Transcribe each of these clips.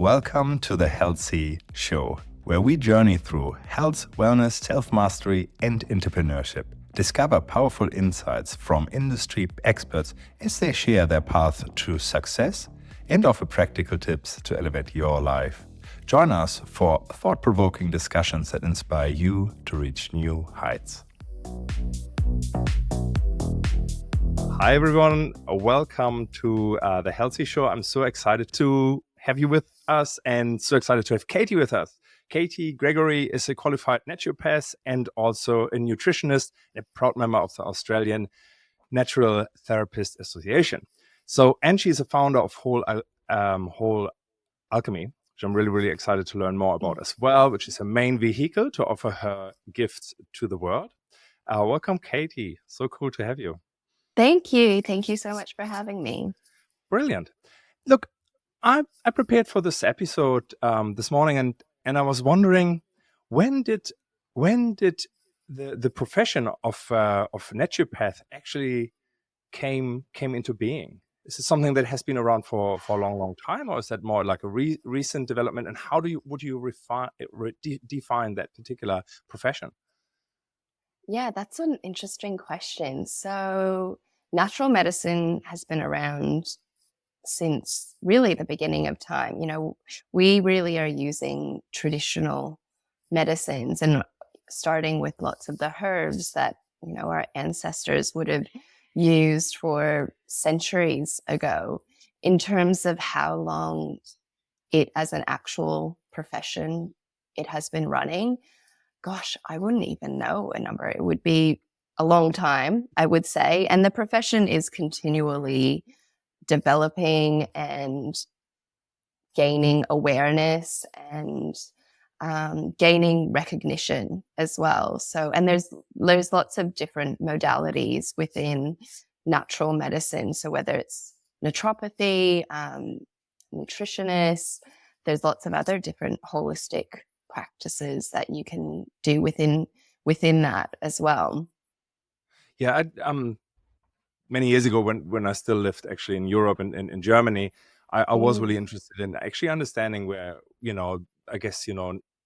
Welcome to the Helsi Show, where we journey through health, wellness, self-mastery, and entrepreneurship. Discover powerful insights from industry experts as they share their path to success and offer practical tips to elevate your life. Join us for thought-provoking discussions that inspire you to reach new heights. Hi, everyone. Welcome to the Helsi Show. I'm so excited to have you with us and so excited to have Katie with us. Katie Gregory is a qualified naturopath and also a nutritionist, a proud member of the Australian Natural Therapist Association. And she's a founder of Whole Alchemy, which I'm really excited to learn more about as well, which is her main vehicle to offer her gifts to the world. Welcome, Katie. So cool to have you. Thank you. Thank you so much for having me. Brilliant. Look, I prepared for this episode this morning, and I was wondering, when did the profession of naturopath actually came into being? Is it something that has been around for a long time, or is that more like a recent development? And how would you define that particular profession? Yeah, that's an interesting question. So natural medicine has been around since really the beginning of time. We really are using traditional medicines and starting with lots of the herbs that, our ancestors would have used for centuries ago. In terms of how long it as an actual profession it has been running, gosh, I wouldn't even know a number. It would be a long time, I would say. And the profession is continually developing and gaining awareness and gaining recognition as well. And there's lots of different modalities within natural medicine. So whether it's naturopathy, nutritionists, there's lots of other different holistic practices that you can do within that as well. Yeah, many years ago when I still lived actually in Europe and in Germany, I was really interested in actually understanding where, I guess,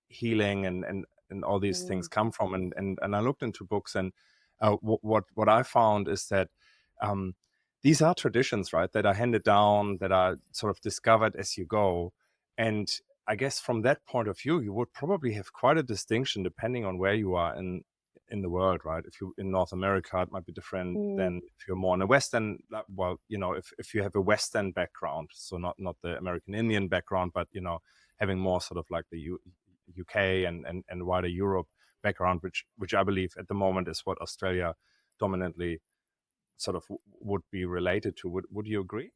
healing and all these things come from. And I looked into books, and what I found is that these are traditions, right, that are handed down, that are sort of discovered as you go. And I guess from that point of view, you would probably have quite a distinction depending on where you are in the world, right? If you're in North America, it might be different than if you're more in a Western, if you have a Western background, so not the American Indian background, but, having more sort of like the UK and wider Europe background, which I believe at the moment is what Australia dominantly sort of would be related to. Would you agree?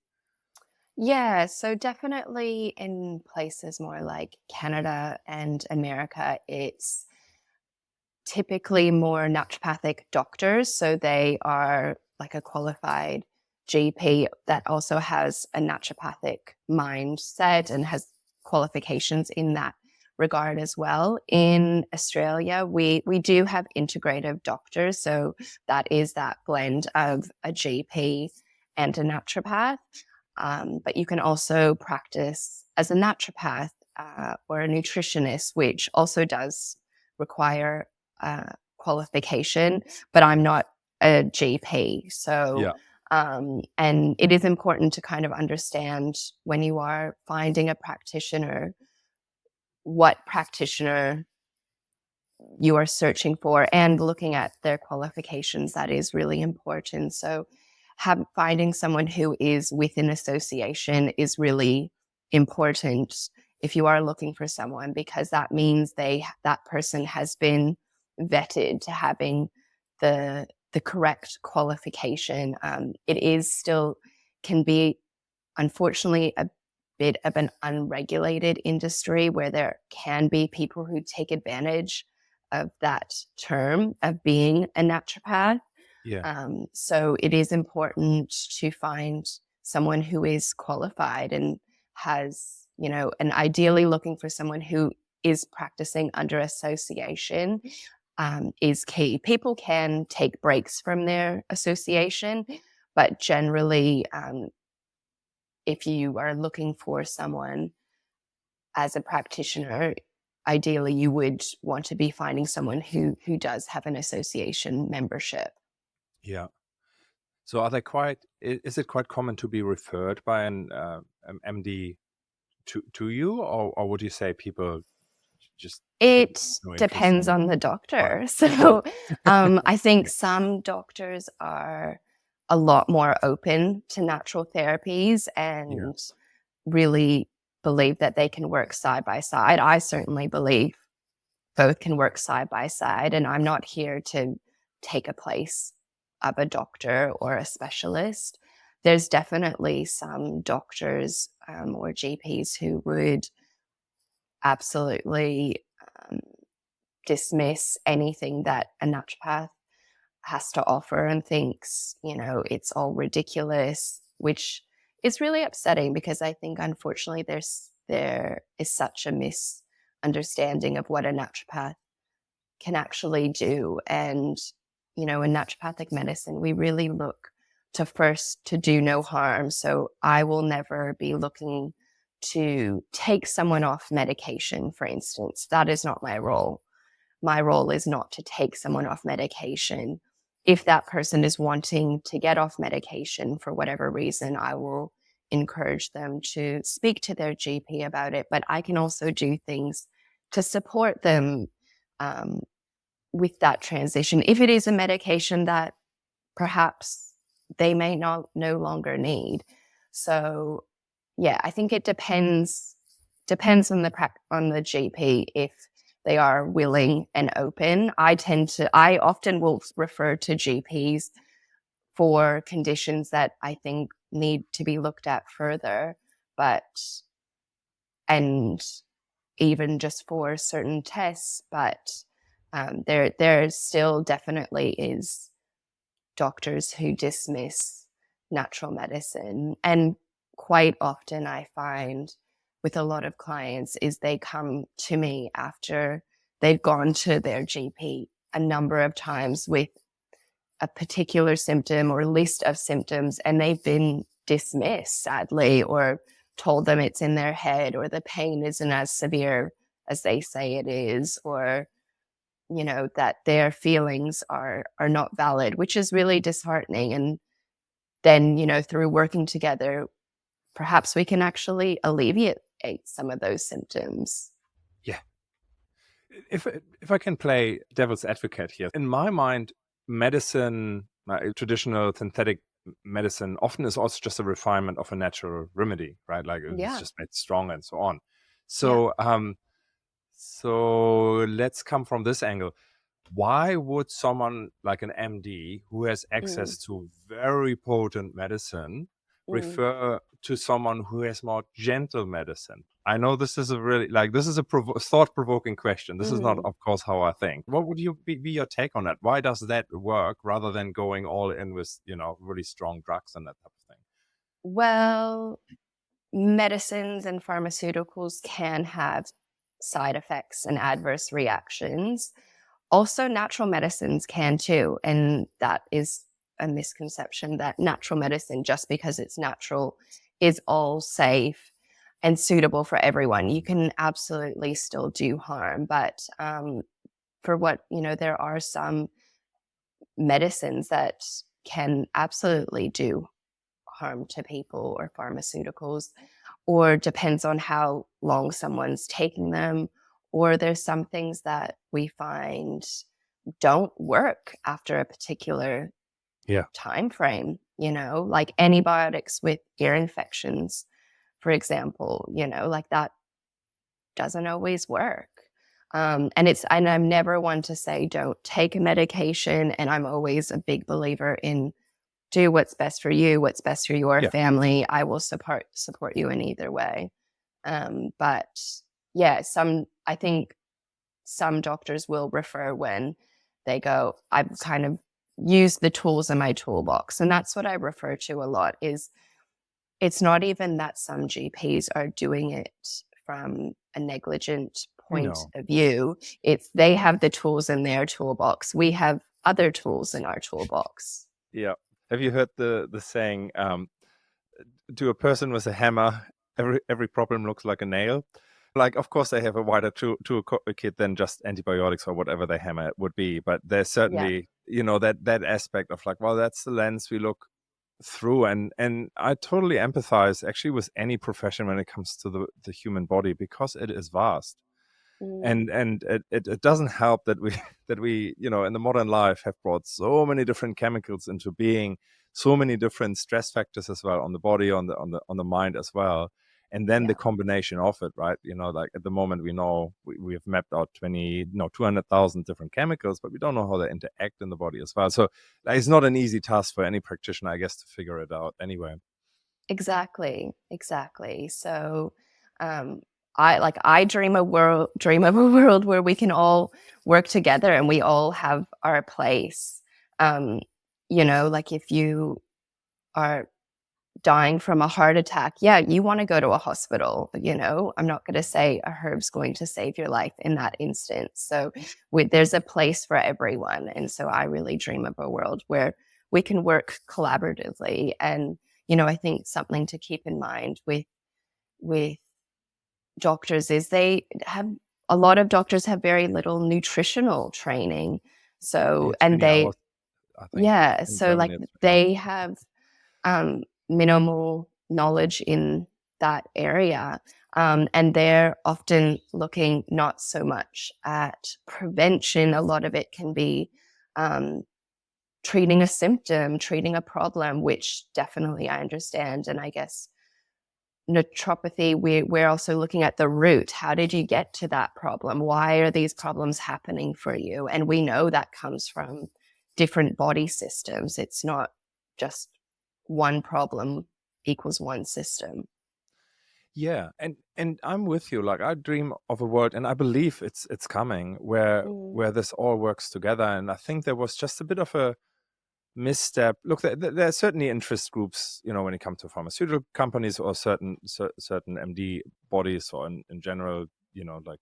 Yeah, so definitely in places more like Canada and America, it's typically more naturopathic doctors. So they are like a qualified GP that also has a naturopathic mindset and has qualifications in that regard as well. In Australia, we do have integrative doctors. So that is that blend of a GP and a naturopath. But you can also practice as a naturopath or a nutritionist, which also does require qualification, but I'm not a GP. So, and it is important to kind of understand when you are finding a practitioner, what practitioner you are searching for and looking at their qualifications. That is really important. So finding someone who is with an association is really important if you are looking for someone, because that means that person has been vetted to having the correct qualification. It is still can be, unfortunately, a bit of an unregulated industry where there can be people who take advantage of that term of being a naturopath. So it is important to find someone who is qualified and has, and ideally looking for someone who is practicing under association is key. People can take breaks from their association, but generally, if you are looking for someone as a practitioner, ideally you would want to be finding someone who does have an association membership. Yeah. So are they is it quite common to be referred by an MD to you, or would you say people just have It no interest depends in? on the All right. doctor. Sure. So I think some doctors are a lot more open to natural therapies Yeah. and really believe that they can work side by side. I certainly believe both can work side by side, and I'm not here to take a place of a doctor or a specialist. There's definitely some doctors or GPs who would absolutely um, dismiss anything that a naturopath has to offer and thinks, it's all ridiculous, which is really upsetting because I think unfortunately there is such a misunderstanding of what a naturopath can actually do. And, in naturopathic medicine, we really look to first to do no harm. So I will never be looking to take someone off medication, for instance. That is not my role. My role is not to take someone off medication. If that person is wanting to get off medication for whatever reason, I will encourage them to speak to their GP about it. But I can also do things to support them um, with that transition. If it is a medication that perhaps they may not no longer need. So yeah, I think it depends on the GP if they are willing and open. I often will refer to GPs for conditions that I think need to be looked at further, but and even just for certain tests, but there still definitely is doctors who dismiss natural medicine. And quite often I find with a lot of clients is they come to me after they've gone to their GP a number of times with a particular symptom or list of symptoms, and they've been dismissed, sadly, or told them it's in their head, or the pain isn't as severe as they say it is, or that their feelings are not valid, which is really disheartening. And then through working together, perhaps we can actually alleviate some of those symptoms. Yeah. If I can play devil's advocate here, in my mind, medicine, traditional synthetic medicine, often is also just a refinement of a natural remedy, right? Like it's Yeah, just made stronger and so on. yeah. So, so let's come from this angle. Why would someone like an MD who has Mm, access to very potent medicine mm, refer to someone who has more gentle medicine? I know this is a really this is a thought-provoking question. This is not, mm. of course, how I think. What would be your take on that? Why does that work rather than going all in with really strong drugs and that type of thing? Well, medicines and pharmaceuticals can have side effects and adverse reactions. Also, natural medicines can too. And that is a misconception that natural medicine, just because it's natural, is all safe and suitable for everyone. You can absolutely still do harm. But for what, there are some medicines that can absolutely do harm to people, or pharmaceuticals, or depends on how long someone's taking them. Or there's some things that we find don't work after a particular Yeah. time frame, like antibiotics with ear infections, for example, like that doesn't always work. And I'm never one to say don't take a medication, and I'm always a big believer in do what's best for you, what's best for your Yeah. family. I will support you in either way. But yeah, I think some doctors will refer when they go, I've kind of used the tools in my toolbox. And that's what I refer to a lot is it's not even that some GPs are doing it from a negligent point No. of view. It's they have the tools in their toolbox. We have other tools in our toolbox. Yeah. Have you heard the saying, to a person with a hammer, every problem looks like a nail? like, of course, they have a wider toolkit than just antibiotics or whatever the hammer would be. But there's Yeah. certainly, that aspect of like, well, that's the lens we look through. And I totally empathize actually with any profession when it comes to the human body, because it is vast. Mm, And it doesn't help that we that we in the modern life have brought so many different chemicals into being, so many different stress factors as well, on the body, on the mind as well. And then the yeah. combination of it, right? Like at the moment, we know we have mapped out 200,000 different chemicals, but we don't know how they interact in the body as well. So like, it's not an easy task for any practitioner, I guess, to figure it out anyway. Exactly, exactly. So, um, I dream of a world where we can all work together and we all have our place. Um, like if you are dying from a heart attack, yeah, you want to go to a hospital. I'm not going to say a herb's going to save your life in that instance. So there's a place for everyone. And so I really dream of a world where we can work collaboratively. And, I think something to keep in mind with doctors is a lot of doctors have very little nutritional training. So, It's and many hours, I think, yeah, in so like Germany. It's many hours. they have minimal knowledge in that area. And they're often looking not so much at prevention. A lot of it can be um, treating a symptom, treating a problem, which definitely I understand. And I guess naturopathy, we're also looking at the root. How did you get to that problem? Why are these problems happening for you? And we know that comes from different body systems. It's not just one problem equals one system. Yeah, and I'm with you. Like, I dream of a world, and I believe it's coming, where Mm, where this all works together. And I think there was just a bit of a misstep. Look, there are certainly interest groups, when it comes to pharmaceutical companies or certain MD bodies, or in general, like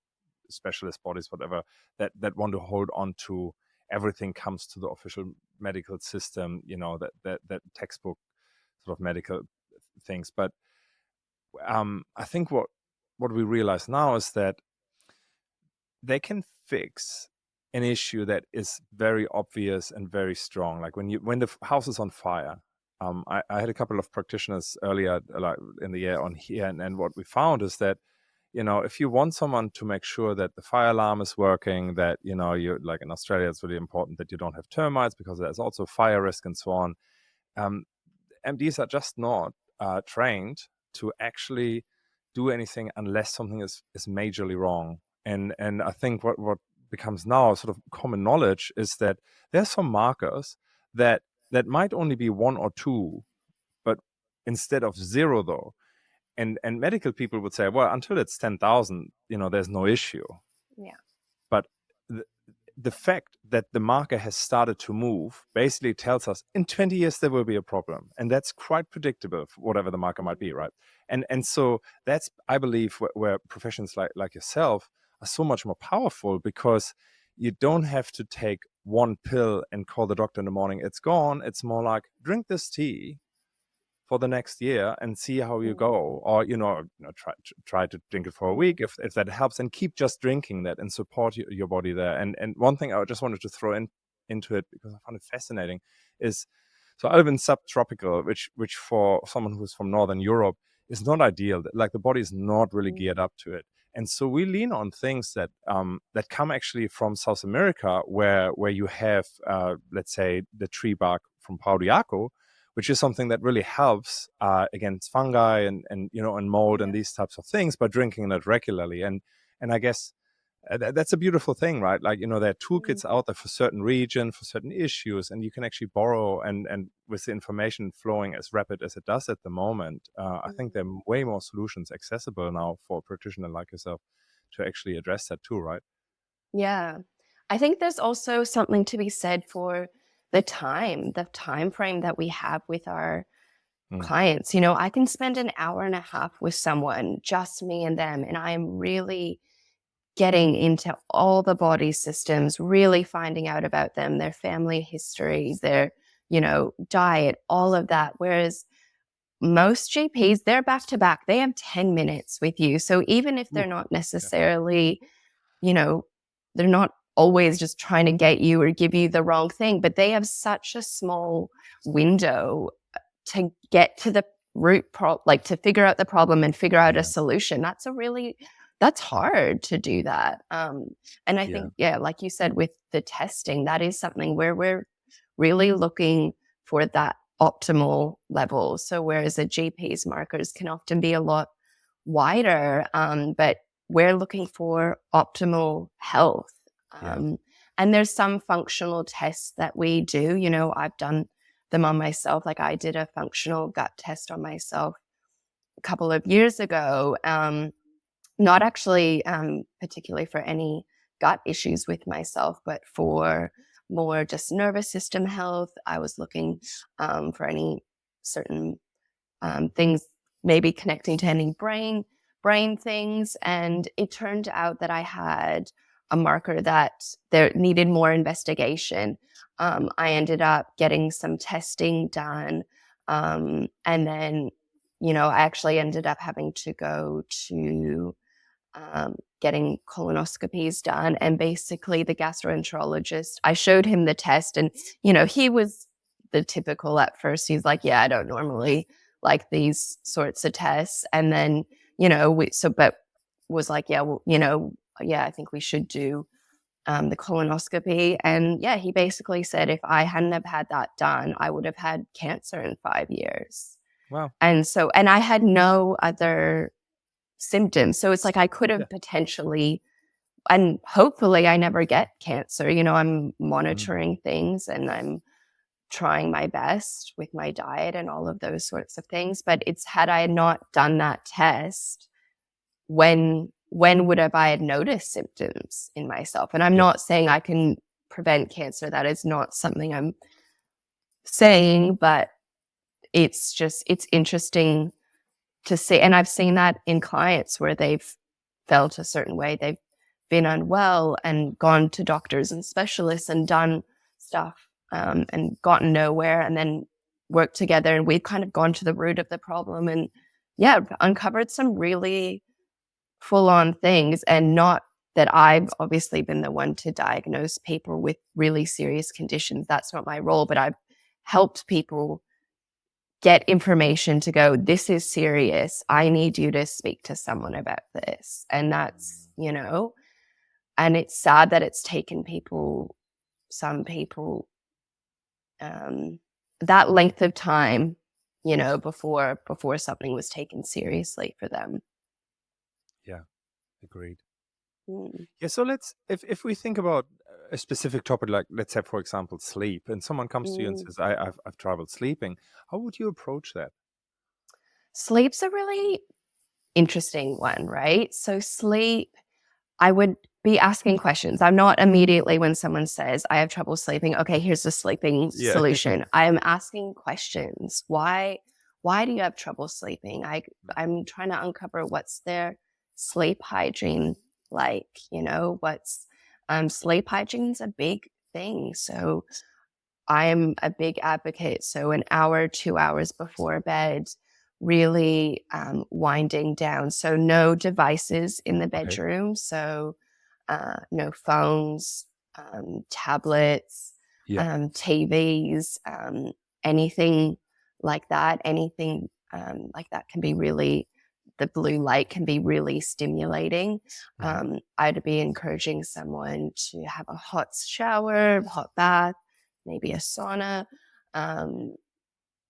specialist bodies, whatever, that want to hold on to everything comes to the official medical system, that textbook sort of medical things. But I think what we realize now is that they can fix an issue that is very obvious and very strong. Like when the house is on fire. I had a couple of practitioners earlier, like in the year on here, and what we found is that if you want someone to make sure that the fire alarm is working, that you like in Australia, it's really important that you don't have termites because there's also fire risk and so on. Um, MDs are just not trained to actually do anything unless something is majorly wrong. And I think what becomes now sort of common knowledge is that there's some markers that might only be one or two, but instead of zero though. And medical people would say, well, until it's 10,000, there's no issue. yeah. But the, the fact that the marker has started to move basically tells us in 20 years there will be a problem, and that's quite predictable for whatever the marker might be, Mm, right? And so that's, I believe, where professions like yourself are so much more powerful, because you don't have to take one pill and call the doctor in the morning, it's gone. It's more like, drink this tea for the next year and see how you mm, go, or try to drink it for a mm, week if that helps, and keep just drinking that and support your body there. And one thing I just wanted to throw into it, because I found it fascinating, is, so I live in subtropical, which for someone who's from Northern Europe is not ideal. Like, the body is not really mm, geared up to it. And so we lean on things that come actually from South America, where you have, let's say, the tree bark from Pau de Arco, which is something that really helps against fungi and mold and yeah. these types of things by drinking it regularly. And I guess that's a beautiful thing, right? Like, there are Mm, toolkits out there for certain region, for certain issues, and you can actually borrow, and with the information flowing as rapid as it does at the moment, I think there mm. are way more solutions accessible now for a practitioner like yourself to actually address that too, right? Yeah. I think there's also something to be said for the time frame that we have with our Mm. clients. I can spend an hour and a half with someone, just me and them, and I am really getting into all the body systems, really finding out about them, their family history, their, diet, all of that. Whereas most GPs, they're back to back. They have 10 minutes with you. So even if they're Ooh, not yeah. necessarily, you know, they're not always just trying to get you or give you the wrong thing, but they have such a small window to get to the like to figure out the problem and figure out a Yeah. solution. That's hard to do that. And I Yeah. think, yeah, like you said, with the testing, that is something where we're really looking for that optimal level. So whereas a GP's markers can often be a lot wider, but we're looking for optimal health. Yeah. And there's some functional tests that we do. I've done them on myself. Like I did a functional gut test on myself a couple of years ago, not actually particularly for any gut issues with myself, but for more just nervous system health. I was looking for any certain things, maybe connecting to any brain things. And it turned out that I had a marker that there needed more investigation. I ended up getting some testing done. And then, I actually ended up having to go to getting colonoscopies done. And basically, the gastroenterologist, I showed him the test, and, he was the typical at first. He's like, yeah, I don't normally like these sorts of tests. And then, but was like, yeah, well, yeah, I think we should do the colonoscopy. And yeah, he basically said if I hadn't have had that done, I would have had cancer in 5 years. Wow. And I had no other symptoms. So it's like I could Yeah. have potentially, and hopefully I never get cancer. I'm Mhm. monitoring things and I'm trying my best with my diet and all of those sorts of things. But it's had I not done that test, when would have I had noticed symptoms in myself? And I'm Yeah. not saying I can prevent cancer. That is not something I'm saying, but it's interesting to see. And I've seen that in clients where they've felt a certain way. They've been unwell and gone to doctors and specialists and done stuff and gotten nowhere, and then worked together. And we've kind of gone to the root of the problem and, yeah, uncovered some really full on things. And not that I've obviously been the one to diagnose people with really serious conditions. That's not my role, but I've helped people get information to go, this is serious. I need you to speak to someone about this. And that's, and it's sad that it's taken some people, that length of time, before something was taken seriously for them. Yeah. Agreed. Mm. Yeah. So if we think about a specific topic, like let's say, for example, sleep, and someone comes to you and Mm. says, I've trouble sleeping. How would you approach that? Sleep's a really interesting one, right? So sleep, I would be asking questions. I'm not immediately, when someone says, I have trouble sleeping, okay, here's the sleeping Yeah. solution. I am asking questions. Why do you have trouble sleeping? I'm trying to uncover what's their sleep hygiene like, what's sleep hygiene's a big thing. So I'm a big advocate. So an hour, 2 hours before bed, really winding down. So no devices in the Okay. bedroom. So no phones, tablets, Yeah. TVs, anything like that. Anything like that can be really, the blue light can be really stimulating. Mhm. I'd be encouraging someone to have a hot shower, hot bath, maybe a sauna, um,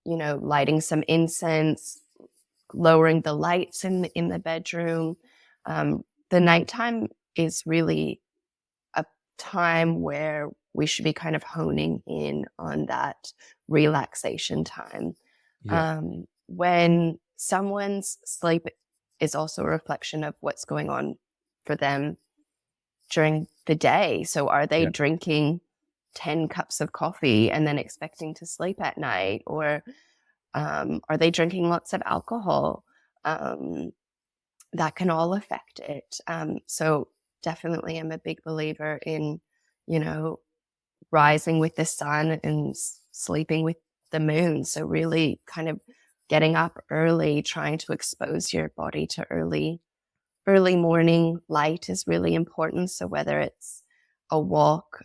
lighting some incense, lowering the lights in the bedroom. The nighttime is really a time where we should be kind of honing in on that relaxation time. Yeah. When someone's sleep is also a reflection of what's going on for them during the day. So are they Yeah. drinking 10 cups of coffee and then expecting to sleep at night? Or are they drinking lots of alcohol? That can all affect it. So definitely I'm a big believer in, you know, rising with the sun and sleeping with the moon. So really kind of getting up early, trying to expose your body to early morning light is really important. So whether it's a walk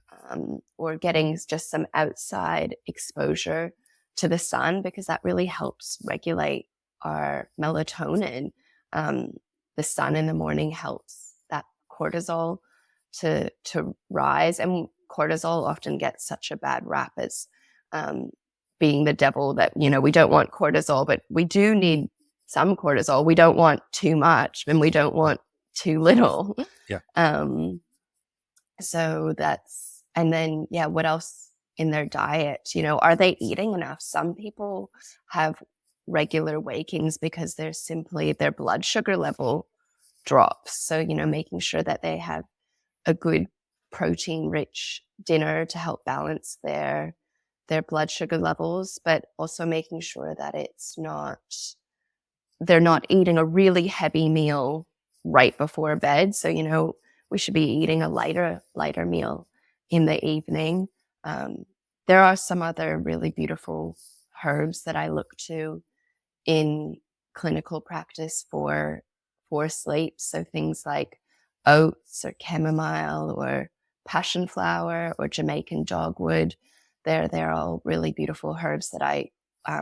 or getting just some outside exposure to the sun, because that really helps regulate our melatonin. The sun in the morning helps that cortisol to rise, and cortisol often gets such a bad rap as being the devil, that, we don't want cortisol, but we do need some cortisol. We don't want too much and we don't want too little. Yeah. So that's, and then, what else in their diet? Are they eating enough? Some people have regular wakings because their blood sugar level drops. So, making sure that they have a good protein rich dinner to help balance their blood sugar levels, but also making sure that they're not eating a really heavy meal right before bed. So, we should be eating a lighter meal in the evening. There are some other really beautiful herbs that I look to in clinical practice for sleep. So things like oats or chamomile or passion flower or Jamaican dogwood. They're all really beautiful herbs that I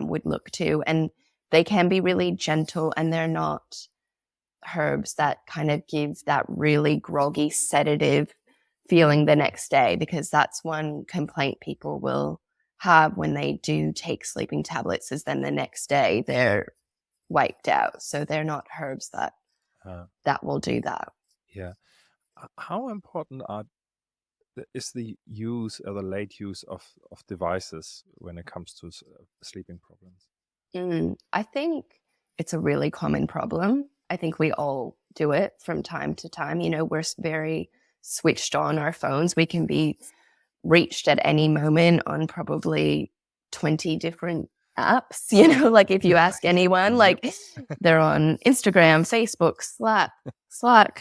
would look to. And they can be really gentle, and they're not herbs that kind of give that really groggy sedative feeling the next day, because that's one complaint people will have when they do take sleeping tablets, is then the next day they're wiped out. So they're not herbs that will do that. Yeah. How important is the use or the late use of devices when it comes to sleeping problems? I think it's a really common problem. I think we all do it from time to time. We're very switched on our phones. We can be reached at any moment on probably 20 different apps. Like if you ask anyone, like they're on Instagram, Facebook, Slack,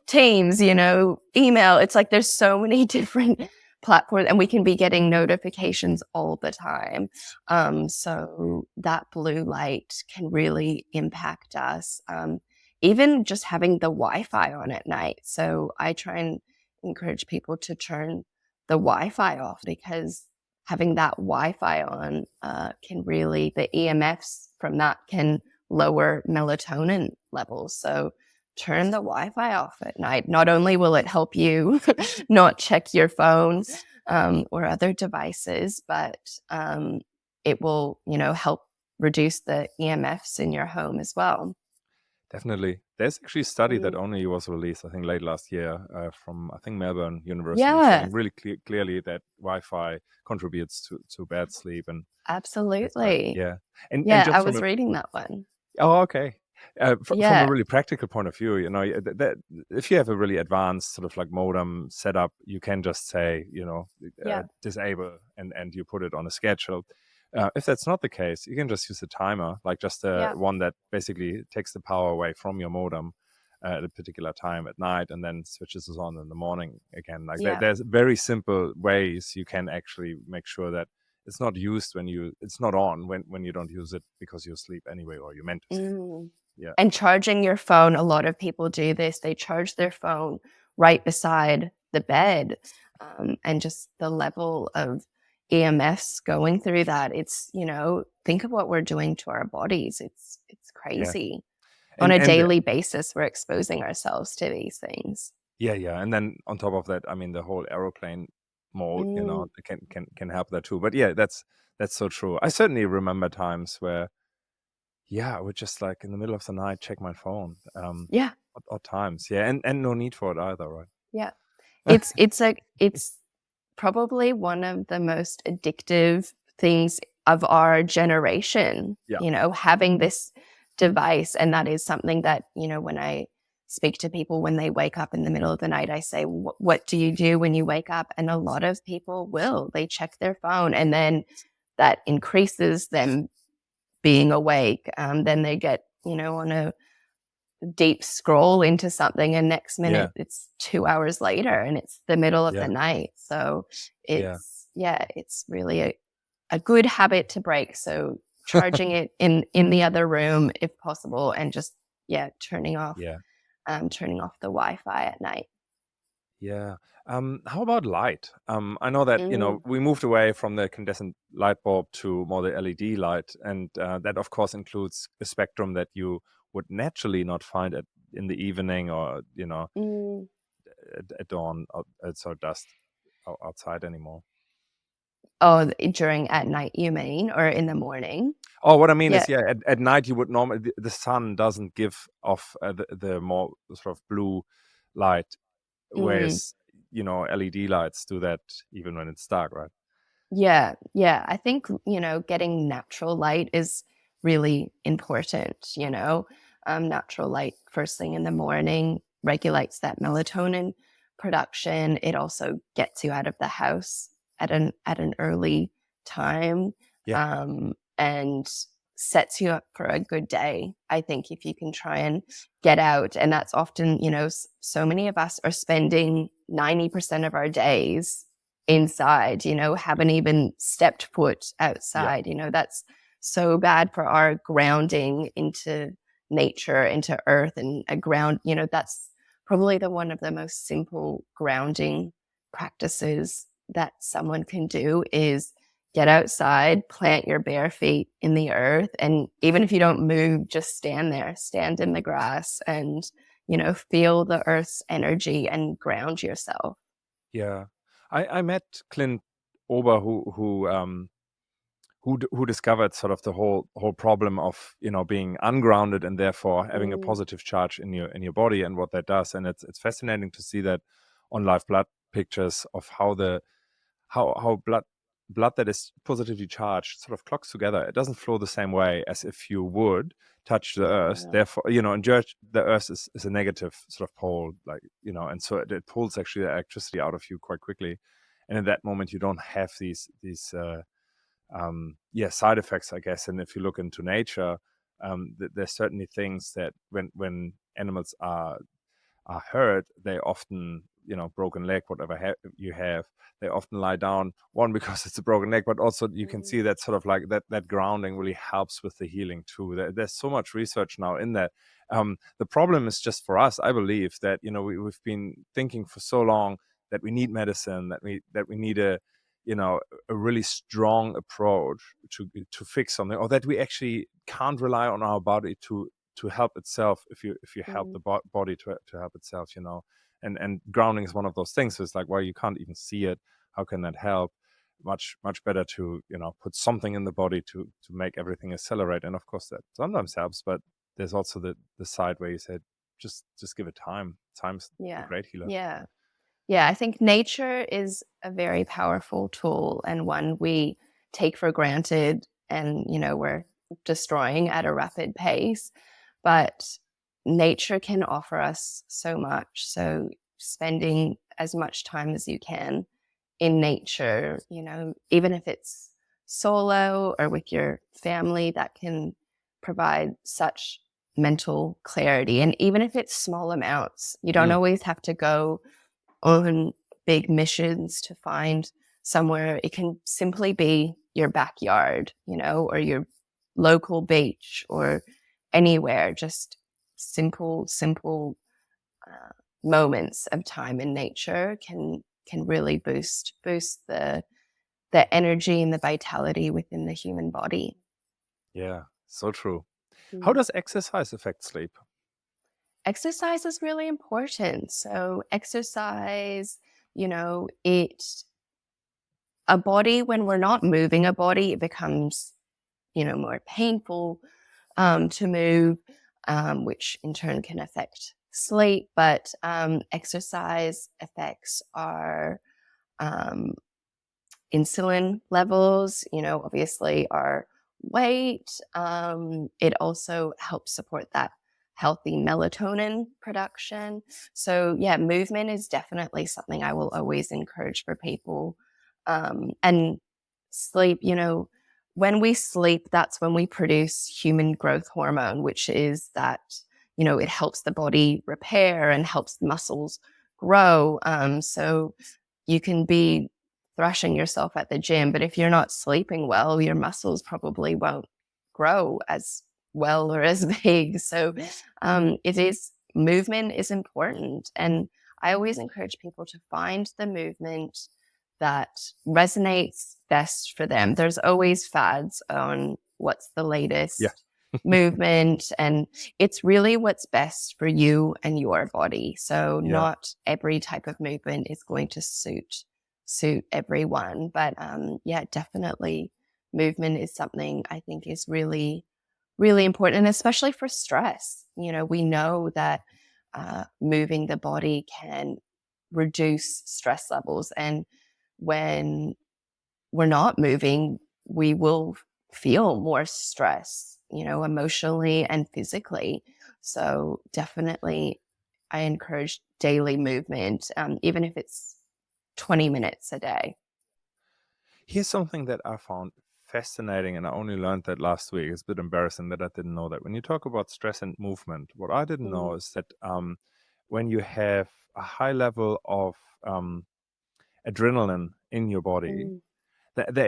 Teams, email. It's like there's so many different platforms, and we can be getting notifications all the time. So that blue light can really impact us. Even just having the Wi-Fi on at night. So I try and encourage people to turn the Wi-Fi off, because having that Wi-Fi on can really, the EMFs from that can lower melatonin levels. So turn the Wi-Fi off at night. Not only will it help you not check your phone or other devices, but it will, help reduce the EMFs in your home as well. Definitely. There's actually a study that only was released, I think, late last year from, I think, Melbourne University, showing really clearly that Wi-Fi contributes to bad sleep. And absolutely. yeah. And just I from was reading that one. Oh, okay. From a really practical point of view, that if you have a really advanced sort of like modem setup, you can just say, disable, and you put it on a schedule. If that's not the case, you can just use a timer, like just one that basically takes the power away from your modem at a particular time at night, and then switches it on in the morning again. Like there's very simple ways you can actually make sure that it's not used it's not on when you don't use it because you sleep anyway, or you're meant to sleep. Yeah. And charging your phone, a lot of people do this. They charge their phone right beside the bed, and just the level of EMFs going through that. It's, think of what we're doing to our bodies. It's crazy. On a daily basis, we're exposing ourselves to these things. Yeah. And then on top of that, I mean, the whole aeroplane mode, can help that too. But yeah, that's so true. I certainly remember times where, I would just like in the middle of the night check my phone. Odd times. Yeah. And no need for it either, right? Yeah. It's probably one of the most addictive things of our generation, having this device. And that is something that, when I speak to people when they wake up in the middle of the night, I say, what do you do when you wake up? And a lot of people they check their phone, and then that increases them being awake. Then they get, on a deep scroll into something, and next minute it's 2 hours later and it's the middle of the night. So it's really a good habit to break. So charging it in the other room if possible, and just turning off Yeah. the Wi-Fi at night. Yeah. How about light? I know that, Mm. we moved away from the incandescent light bulb to more the LED light, and that of course includes a spectrum that you would naturally not find in the evening, or Mm. at dawn, so dusk outside anymore. Oh, during at night, you mean, or in the morning? Oh, what I mean Yeah. is, at night you would normally, the sun doesn't give off the more sort of blue light, Mm. whereas LED lights do that even when it's dark, right? Yeah, yeah. I think, getting natural light is really important, Natural light first thing in the morning regulates that melatonin production. It also gets you out of the house at an early time, Yeah. and sets you up for a good day. I think if you can try and get out, and that's often, so many of us are spending 90% of our days inside, haven't even stepped foot Yeah. outside. That's so bad for our grounding into nature, into earth, and a ground, that's probably one of the most simple grounding practices that someone can do is get outside, plant your bare feet in the earth, and even if you don't move, just stand there, stand in the grass, and feel the earth's energy and ground yourself. Yeah. I met Clint Ober, who discovered sort of the whole problem of being ungrounded and therefore having a Mm. positive charge in your body, and what that does. And it's fascinating to see that on live blood pictures of how how blood that is positively charged sort of clocks together. It doesn't flow the same way as if you would touch the earth. Yeah. Therefore, and judge the earth is a negative sort of pole, like, and so it pulls actually the electricity out of you quite quickly. And in that moment, you don't have these side effects, I guess. And if you look into nature, there's certainly things that when animals are hurt, they often, broken leg, whatever you have, they often lie down. One, because it's a broken leg, but also you can Mm. see that sort of like that grounding really helps with the healing too. There's so much research now in that. The problem is just for us, I believe that we've been thinking for so long that we need medicine, that we need a really strong approach to fix something, or that we actually can't rely on our body to help itself, if you help Mm. the body to help itself. And grounding is one of those things. So it's like, well, you can't even see it, how can that help? Much better to put something in the body to make everything accelerate. And of course that sometimes helps, but there's also the side where you said, just give it time. Time's a Yeah. great healer. Yeah. Yeah, I think nature is a very powerful tool, and one we take for granted, and we're destroying at a rapid pace. But nature can offer us so much. So spending as much time as you can in nature, even if it's solo or with your family, that can provide such mental clarity. And even if it's small amounts, you don't Mm. always have to go on big missions to find somewhere. It can simply be your backyard, or your local beach, or anywhere. Just simple moments of time in nature can really boost the energy and the vitality within the human body. Yeah, so true. How Mm. does exercise affect sleep? Exercise is really important. So exercise, it a body, when we're not moving a body, it becomes, more painful to move, which in turn can affect sleep. But exercise affects our um, insulin levels, obviously our weight. It also helps support that healthy melatonin production. So, yeah, movement is definitely something I will always encourage for people. And sleep, when we sleep, that's when we produce human growth hormone, which is that, it helps the body repair and helps the muscles grow. So you can be thrashing yourself at the gym, but if you're not sleeping well, your muscles probably won't grow as well or as big. So movement is important. And I always encourage people to find the movement that resonates best for them. There's always fads on what's the Yeah. latest movement, and it's really what's best for you and your body. So Yeah. not every type of movement is going to suit everyone, but yeah, definitely movement is something I think is really, really important, and especially for stress. We know that moving the body can reduce stress levels, and when we're not moving, we will feel more stress, emotionally and physically. So definitely, I encourage daily movement, even if it's 20 minutes a day. Here's something that I found fascinating, and I only learned that last week. It's a bit embarrassing that I didn't know that. When you talk about stress and movement, what I didn't know Mm, is that when you have a high level of adrenaline in your body, mm, there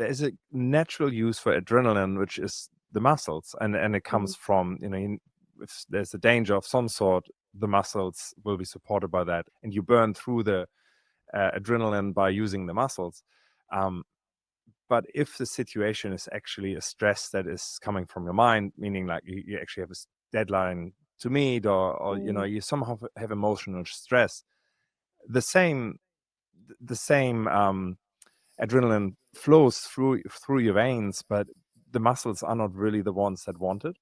is a natural use for adrenaline, which is the muscles, and it mm, comes from, if there's a danger of some sort, the muscles will be supported by that, and you burn through the adrenaline by using the muscles. Um, but if the situation is actually a stress that is coming from your mind, meaning like you actually have a deadline to meet, or mm. you somehow have emotional stress, the same adrenaline flows through your veins, but the muscles are not really the ones that want it.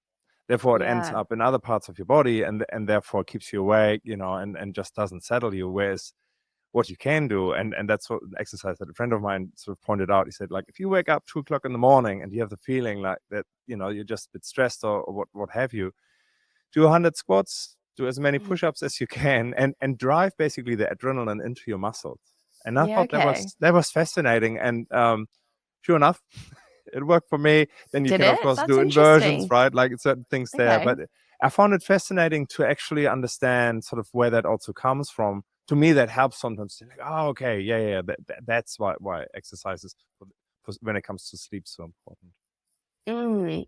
Therefore, it ends Yeah, up in other parts of your body, and therefore keeps you awake, and just doesn't settle you. Whereas what you can do, and that's what the exercise that a friend of mine sort of pointed out. He said, like, if you wake up 2 o'clock in the morning and you have the feeling like that, you're just a bit stressed, or what have you, do 100 squats, do as many mm. push-ups as you can, and drive basically the adrenaline into your muscles. And I Yeah, thought that okay. was fascinating, and sure enough, it worked for me. Then you Did can, of it? course, That's do inversions, interesting. right? Like certain things there. Okay. But I found it fascinating to actually understand sort of where that also comes from. To me, that helps sometimes to like, oh, okay, yeah, that's why exercises when it comes to sleep so important.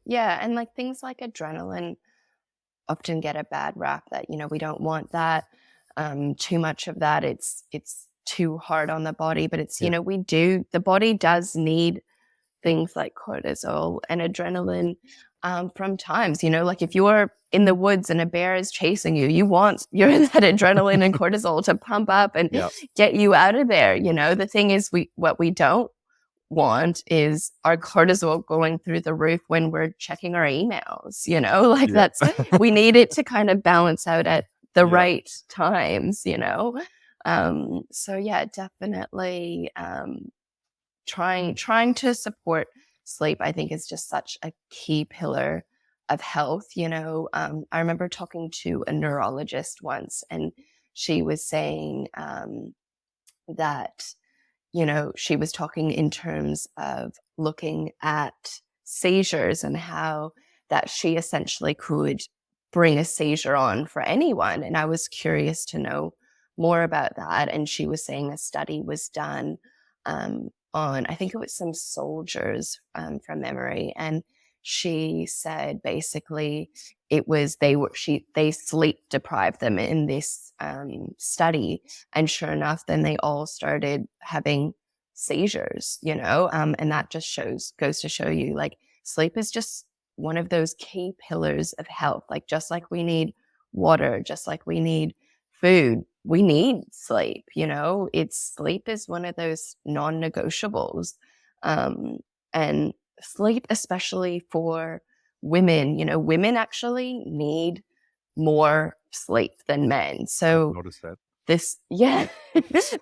Yeah, and like things like adrenaline often get a bad rap that, we don't want that. Too much of that, it's too hard on the body, but it's, Yeah, the body does need things like cortisol and adrenaline from times, like if you're in the woods and a bear is chasing you, you want that adrenaline and cortisol to pump up and yeah, get you out of there. The thing is, what we don't want is our cortisol going through the roof when we're checking our emails, like yeah, we need it to kind of balance out at the yeah. right times. So yeah, definitely trying to support sleep, I think, is just such a key pillar of health. I remember talking to a neurologist once, and she was saying that she was talking in terms of looking at seizures and how that she essentially could bring a seizure on for anyone. And I was curious to know more about that. And she was saying a study was done on, I think it was some soldiers from memory. And she said basically it was they sleep deprived them in this study, and sure enough, then they all started having seizures, and that just goes to show you, like, sleep is just one of those key pillars of health. Like, just like we need water, just like we need food, we need sleep. Sleep is one of those non-negotiables. And sleep, especially for women, women actually need more sleep than men. I've So noticed that. yeah,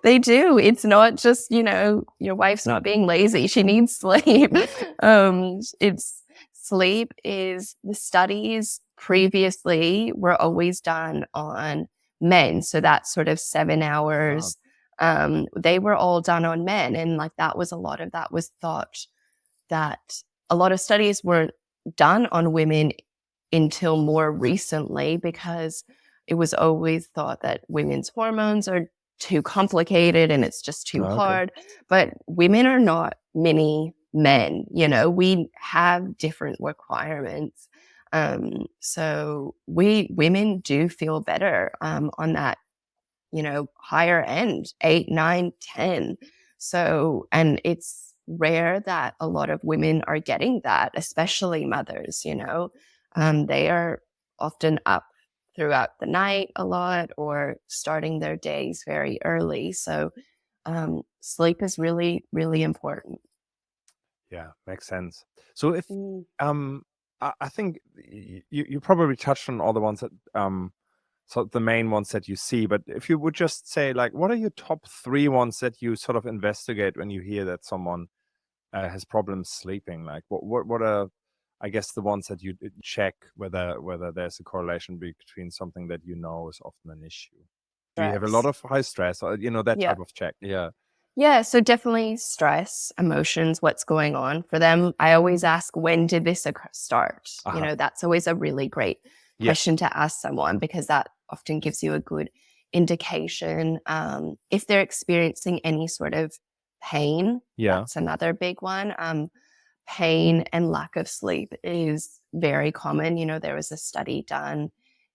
they do. It's not just, your wife's not being lazy. She needs sleep. It's sleep is the studies previously were always done on men. So that's sort of 7 hours. They were all done on men. And like a lot of that was thought that a lot of studies weren't done on women until more recently, because it was always thought that women's hormones are too complicated and it's just too Okay. hard. But women are not mini men. We have different requirements. So we women do feel better on that, higher end, 8, 9, 10. So, and it's rare that a lot of women are getting that, especially mothers. They are often up throughout the night a lot or starting their days very early. So, sleep is really, really important. Yeah, makes sense. So if Mm, I think you probably touched on all the ones that so the main ones that you see, but if you would just say like, what are your top three ones that you sort of investigate when you hear that someone has problems sleeping? Like what are, I guess, the ones that you check whether there's a correlation between something that you know is often an issue? Do you have a lot Stress. of high stress or that Yeah. type of check? Yeah. Yeah, so definitely stress, emotions, what's going on for them. I always ask, when did this start? Uh-huh. That's always a really great Yeah. question to ask someone because that often gives you a good indication. If they're experiencing any sort of pain, Yeah. that's another big one. Pain and lack of sleep is very common. There was a study done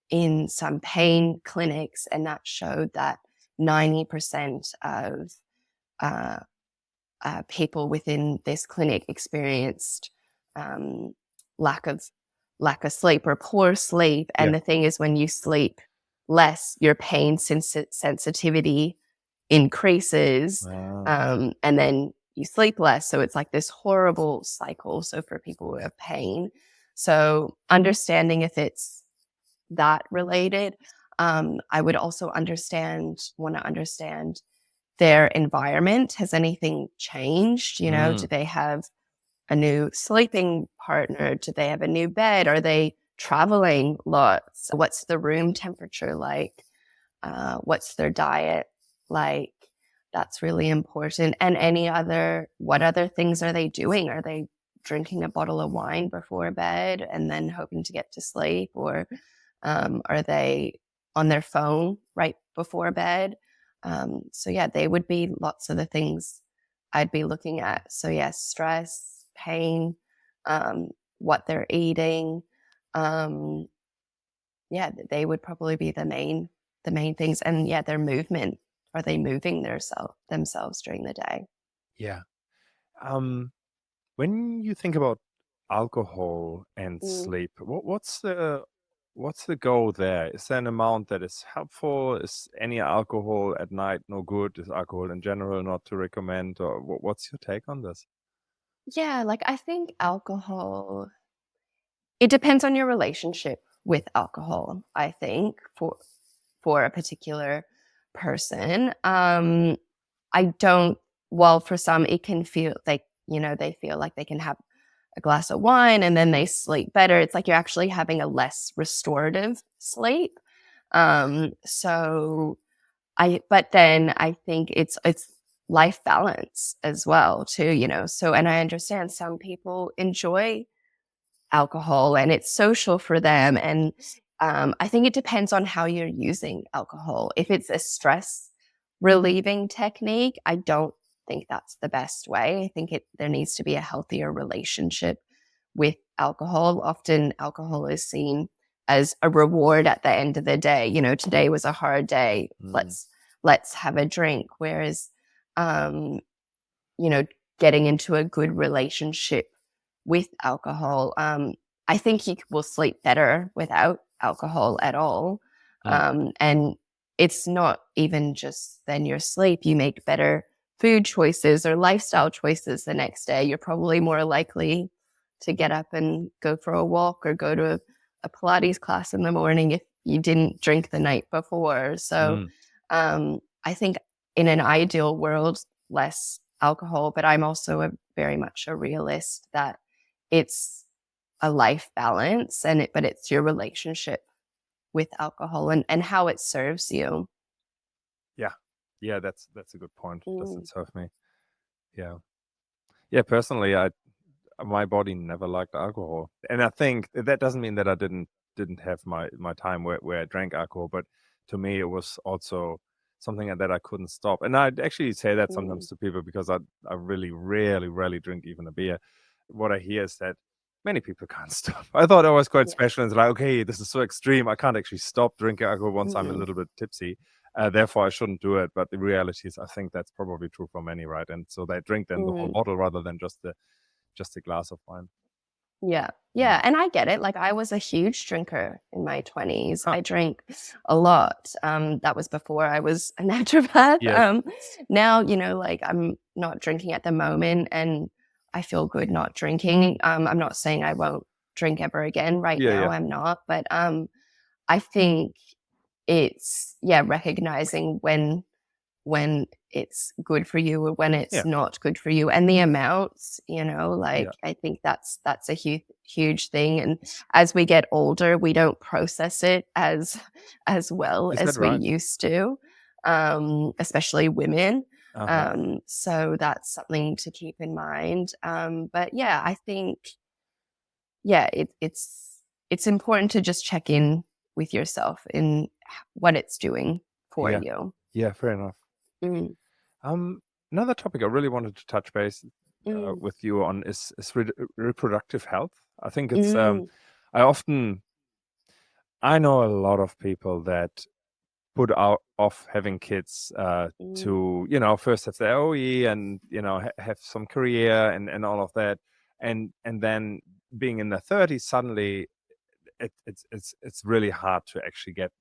in some pain clinics, and that showed that 90% of uh, people within this clinic experienced um, lack of sleep or poor sleep. Yeah. And the thing is, when you sleep less, your pain sensitivity increases, Ah, and then you sleep less. So it's like this horrible cycle. So for people who have pain, so understanding if it's that related, I would also want to understand their environment. Has anything changed? Do mm, they have a new sleeping partner? Do they have a new bed? Are they traveling lots? What's the room temperature like? What's their diet like? That's really important. And what other things are they doing? Are they drinking a bottle of wine before bed and then hoping to get to sleep? Or are they on their phone right before bed? So yeah, they would be lots of the things I'd be looking at. So yes, stress, pain, what they're eating. Um, yeah, they would probably be the main things. And yeah, their movement. Are they moving themselves during the day? yeah. Um, when you think about alcohol and Mm. sleep, what's the goal there? Is there an amount that is helpful? Is any alcohol at night no good? Is alcohol in general not to recommend? Or what's your take on this? Yeah, like I think alcohol, it depends on your relationship with alcohol, I think, for a particular person. I don't, well, for some, it can feel like, they feel like they can have a glass of wine and then they sleep better. It's like you're actually having a less restorative sleep. So but then I think it's life balance as well too, So, and I understand some people enjoy alcohol and it's social for them. And I think it depends on how you're using alcohol. If it's a stress relieving technique, I don't think that's the best way. I think there needs to be a healthier relationship with alcohol. Often alcohol is seen as a reward at the end of the day. Today was a hard day. Mm, Let's have a drink. Whereas um, you know, getting into a good relationship with alcohol. I think you will sleep better without alcohol at all. mm, And it's not even just then your sleep, you make better food choices or lifestyle choices the next day. You're probably more likely to get up and go for a walk or go to a Pilates class in the morning if you didn't drink the night before. So mm. I think in an ideal world, less alcohol, but I'm also very much a realist that it's a life balance but it's your relationship with alcohol and how it serves you. Yeah. Yeah, that's a good point. Does Mm. it serve me? Yeah. Yeah, personally, my body never liked alcohol. And I think that doesn't mean that I didn't have my time where I drank alcohol, but to me it was also something that I couldn't stop. And I actually say that Mm, sometimes to people because I really rarely drink even a beer. What I hear is that many people can't stop. I thought I was quite yeah. special. And it's like, okay, this is so extreme. I can't actually stop drinking alcohol once I'm a Mm, little bit tipsy. Therefore, I shouldn't do it. But the reality is, I think that's probably true for many, right? And so they drink then the whole mm. bottle rather than just a glass of wine. Yeah. Mm. Yeah, and I get it. Like, I was a huge drinker in my 20s. Huh. I drank a lot. That was before I was a naturopath. Yes. Now, like, I'm not drinking at the moment, and I feel good not drinking. I'm not saying I won't drink ever again. Right Yeah. now, Yeah. I'm not, but I think it's, yeah, recognizing when it's good for you or when it's Yeah. not good for you, and the amounts, Yeah. like, I think that's a huge thing. And as we get older, we don't process it as well Is that as we right? used to, especially women. Uh-huh. So that's something to keep in mind. But yeah, I think, yeah, it's important to just check in with yourself in what it's doing for Yeah. you. Yeah. Fair enough. Mm, Um, Another topic I really wanted to touch base mm, with you on is reproductive health. I think it's mm. I often I know a lot of people that put out off having kids Mm, to first have their OE and have some career and all of that, and then being in their 30s suddenly it's really hard to actually get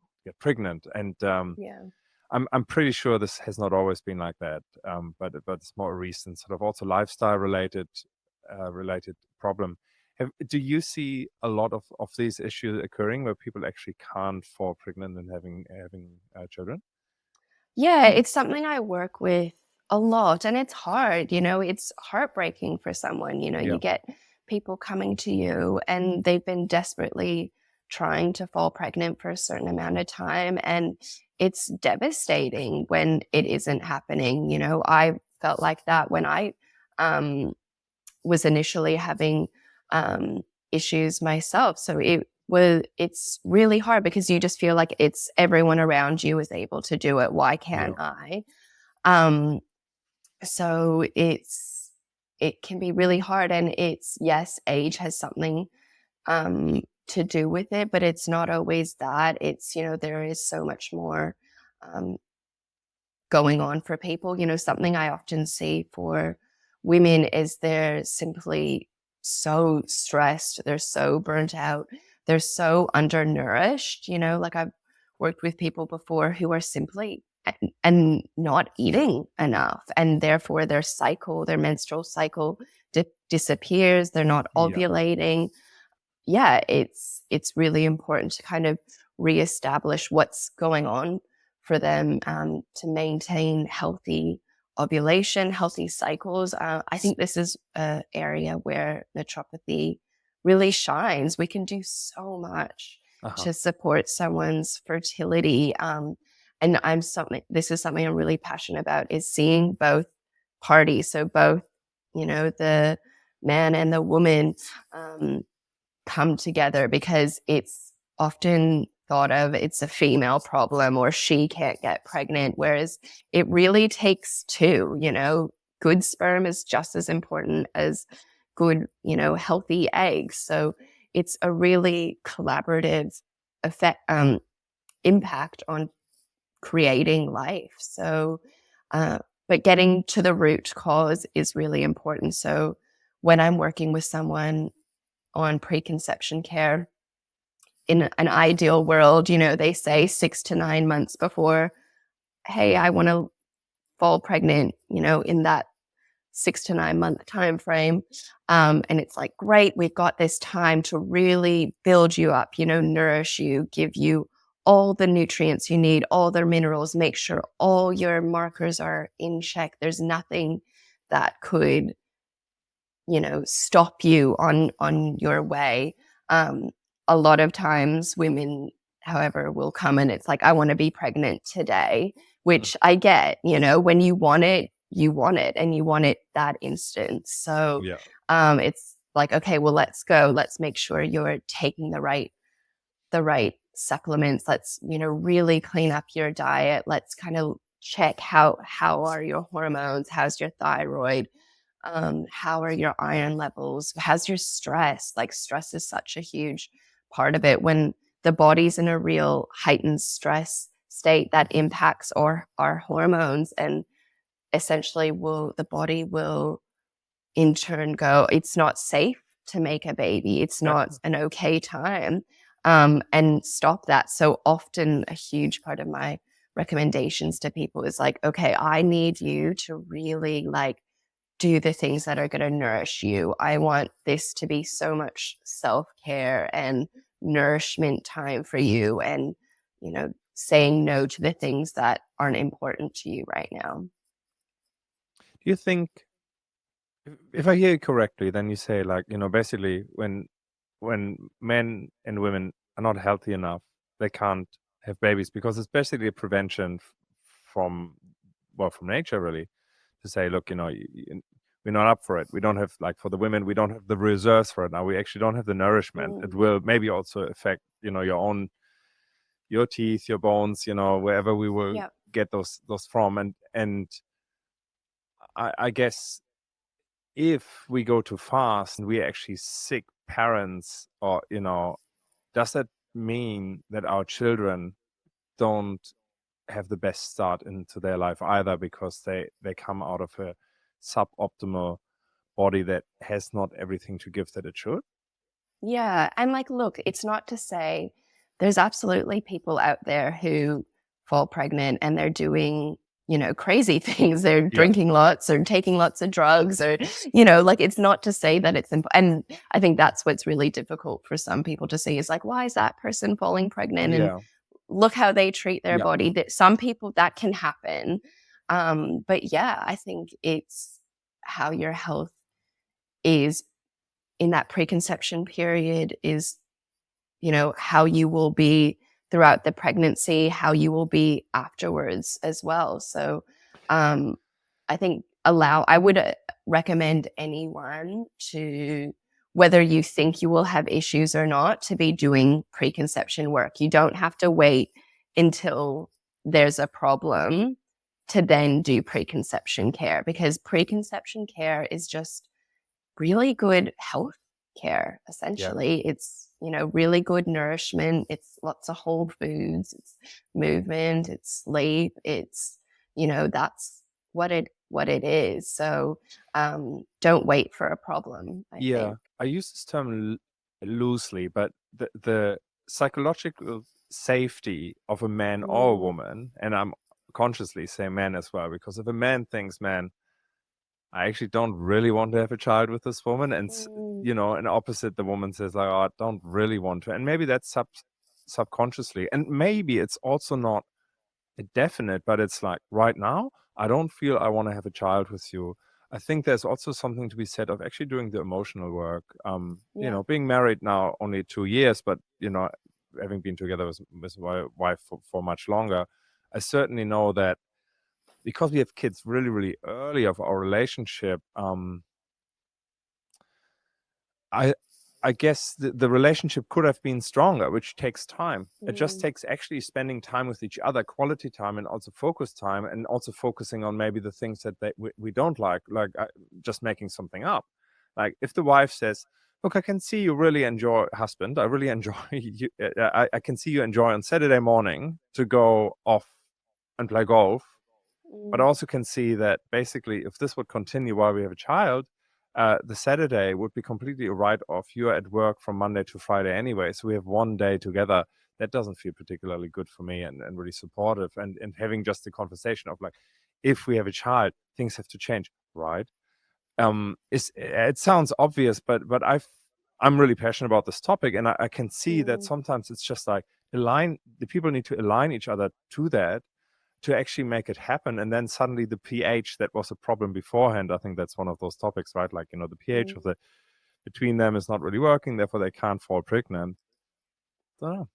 pregnant. And yeah. I'm pretty sure this has not always been like that, but it's more recent, sort of also lifestyle related problem. Do you see a lot of these issues occurring where people actually can't fall pregnant and having children? Yeah, it's something I work with a lot, and it's hard, it's heartbreaking for someone. You Yeah, get people coming to you and they've been desperately trying to fall pregnant for a certain amount of time, and it's devastating when it isn't happening. I felt like that when I um was initially having issues myself. So it's really hard because you just feel like it's everyone around you is able to do it. Why yeah, can't I? Um, so it can be really hard, and it's, yes, age has something to do with it, but it's not always that. It's, there is so much more um, going on for people. Something I often see for women is they're simply so stressed, they're so burnt out, they're so undernourished. Like, I've worked with people before who are simply and not eating enough, and therefore their menstrual cycle disappears. They're not yeah. ovulating. Yeah, it's really important to kind of reestablish what's going on for them, to maintain healthy ovulation, healthy cycles. I think this is an area where naturopathy really shines. We can do so much Uh-huh. to support someone's fertility. And this is something I'm really passionate about, is seeing both parties. So both, the man and the woman, um, come together, because it's often thought of it's a female problem or she can't get pregnant, whereas it really takes two. Good sperm is just as important as good, healthy eggs. So it's a really collaborative effect, impact on creating life. So but getting to the root cause is really important. So when I'm working with someone on preconception care, in an ideal world, they say 6 to 9 months before, hey, I want to fall pregnant, in that 6 to 9 month time frame. And it's like, great, we've got this time to really build you up, nourish you, give you all the nutrients you need, all the minerals, make sure all your markers are in check. There's nothing that could, stop you on your way. Um, a lot of times women, however, will come and it's like, I want to be pregnant today, Mm. which I get. When you want it, you want it, and you want it that instant. So Yeah. it's like, okay, well, let's go. Let's make sure you're taking the right supplements. Let's, really clean up your diet. Let's kind of check how are your hormones, how's your thyroid, how are your iron levels, how's your stress. Like, stress is such a huge part of it. When the body's in a real heightened stress state, that impacts our hormones, and essentially the body will in turn go, it's not safe to make a baby, it's not Exactly. an okay time, and stop that. So often a huge part of my recommendations to people is like, okay, I need you to really like do the things that are going to nourish you. I want this to be so much self-care and nourishment time for you, and saying no to the things that aren't important to you right now. Do you think, if I hear you correctly, then you say, like, basically when men and women are not healthy enough, they can't have babies, because it's basically a prevention from, well, from nature, really, to say, look, we're not up for it. We don't have, like, for the women, we don't have the reserves for it now. We actually don't have the nourishment. It Mm, will maybe also affect, your teeth, your bones, wherever we will yeah. get those from. And I guess if we go too fast and we're actually sick parents, or does that mean that our children don't have the best start into their life either, because they come out of a suboptimal body that has not everything to give that it should? Yeah, and like, look, it's not to say there's absolutely people out there who fall pregnant and they're doing, crazy things. They're Yeah, drinking lots or taking lots of drugs, or, like, it's not to say that and I think that's what's really difficult for some people to see is like, why is that person falling pregnant? And yeah, look how they treat their yeah, body. That some people that can happen. But yeah, I think it's how your health is in that preconception period, is how you will be throughout the pregnancy, how you will be afterwards as well. So um I think I would recommend anyone to, whether you think you will have issues or not, to be doing preconception work. You don't have to wait until there's a problem to then do preconception care, because preconception care is just really good health care, yeah, essentially. It's, really good nourishment. It's lots of whole foods. It's movement. It's sleep. It's, that's what it is. So don't wait for a problem, I yeah. think. I use this term loosely, but the psychological safety of a man or a Mm, woman, and I'm consciously saying man as well, because if a man thinks, man, I actually don't really want to have a child with this woman, and mm, and opposite, the woman says, like, oh, I don't really want to, and maybe that's subconsciously, and maybe it's also not a definite, but it's like, right now, I don't feel I want to have a child with you. I think there's also something to be said of actually doing the emotional work. yeah. Being married now only 2 years, but having been together with my wife for much longer, I certainly know that because we have kids really, really early of our relationship. I I guess the relationship could have been stronger, which takes time. It just Mm, takes actually spending time with each other, quality time, and also focus time, and also focusing on maybe the things that we don't like just making something up. Like, if the wife says, "Look, I can see you really enjoy, husband. I really enjoy you. I can see you enjoy on Saturday morning to go off and play golf, but I mm, also can see that basically, if this would continue while we have a child, the Saturday would be completely a write-off. You're at work from Monday to Friday anyway, so we have one day together. That doesn't feel particularly good for me, and really supportive. And having just the conversation of, like, if we have a child, things have to change, right? It sounds obvious, but I'm really passionate about this topic, and I can see that mm. sometimes it's just like, the people need to align each other to that, to actually make it happen. And then suddenly the pH that was a problem beforehand, I think that's one of those topics, right? Like, the pH of Mm. the between them is not really working, therefore they can't fall pregnant. So,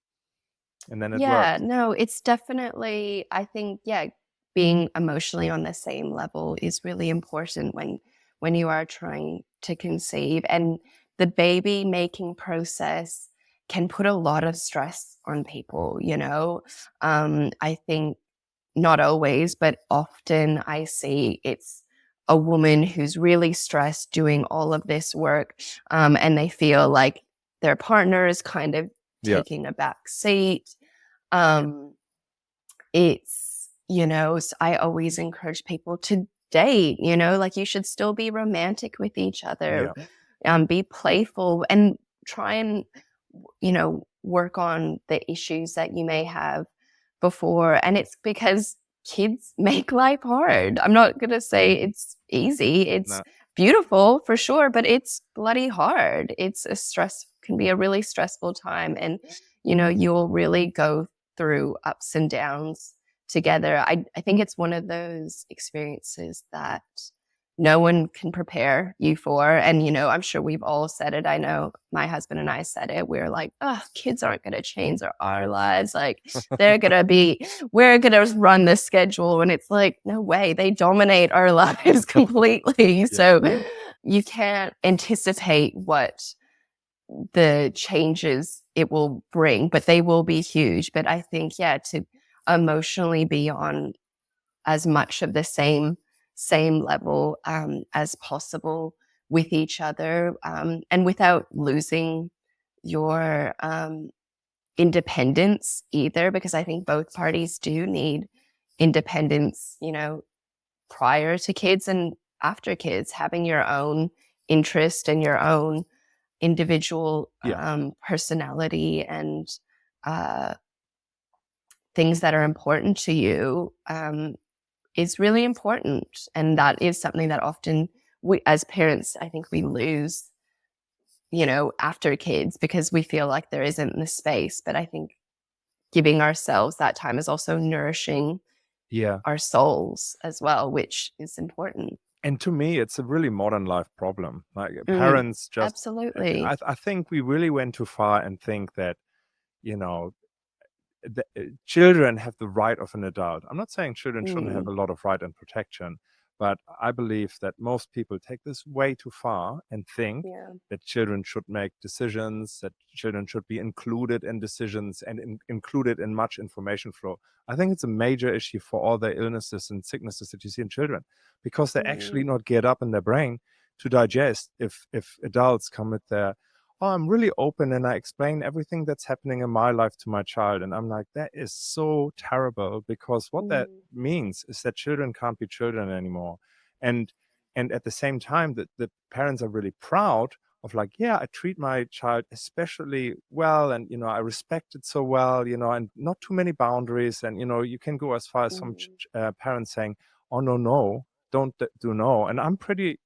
and then it Yeah, works. no, it's definitely, I think, yeah, being emotionally on the same level is really important when you are trying to conceive. And the baby making process can put a lot of stress on people. I think not always, but often I see it's a woman who's really stressed doing all of this work, and they feel like their partner is kind of Yeah. taking a back seat. Um, it's, I always encourage people to date, like you should still be romantic with each other, Yeah. be playful and try and, work on the issues that you may have before. And it's because kids make life hard. I'm not going to say it's easy. It's No. beautiful for sure, but it's bloody hard. It's can be a really stressful time. And, you'll really go through ups and downs together. I think it's one of those experiences that no one can prepare you for. And, I'm sure we've all said it. I know my husband and I said it. We're like, oh, kids aren't going to change our lives. Like, we're going to run the schedule. And it's like, no way. They dominate our lives completely. Yeah. So you can't anticipate what the changes it will bring, but they will be huge. But I think, to emotionally be on as much of the same level as possible with each other, and without losing your independence either, because I think both parties do need independence, prior to kids and after kids, having your own interest and your own individual Yeah. personality and uh, things that are important to you is really important. And that is something that often we, as parents, I think we lose, after kids, because we feel like there isn't the space. But I think giving ourselves that time is also nourishing Yeah. our souls as well, which is important. And to me, it's a really modern life problem. Like Mm, parents just, absolutely. I think we really went too far and think that, you know, children have the right of an adult. I'm not saying children shouldn't have Mm, a lot of right and protection, but I believe that most people take this way too far and think yeah. that children should make decisions, that children should be included in decisions and included in much information flow. I think it's a major issue for all the illnesses and sicknesses that you see in children, because they actually Mm, not get up in their brain to digest if adults come with their, oh, I'm really open and I explain everything that's happening in my life to my child. And I'm like, that is so terrible, because what that mm, means is that children can't be children anymore. And at the same time, the parents are really proud of like, yeah, I treat my child especially well, and I respect it so well, and not too many boundaries. And you can go as far as some mm, parents saying, oh no, don't do no. And I'm pretty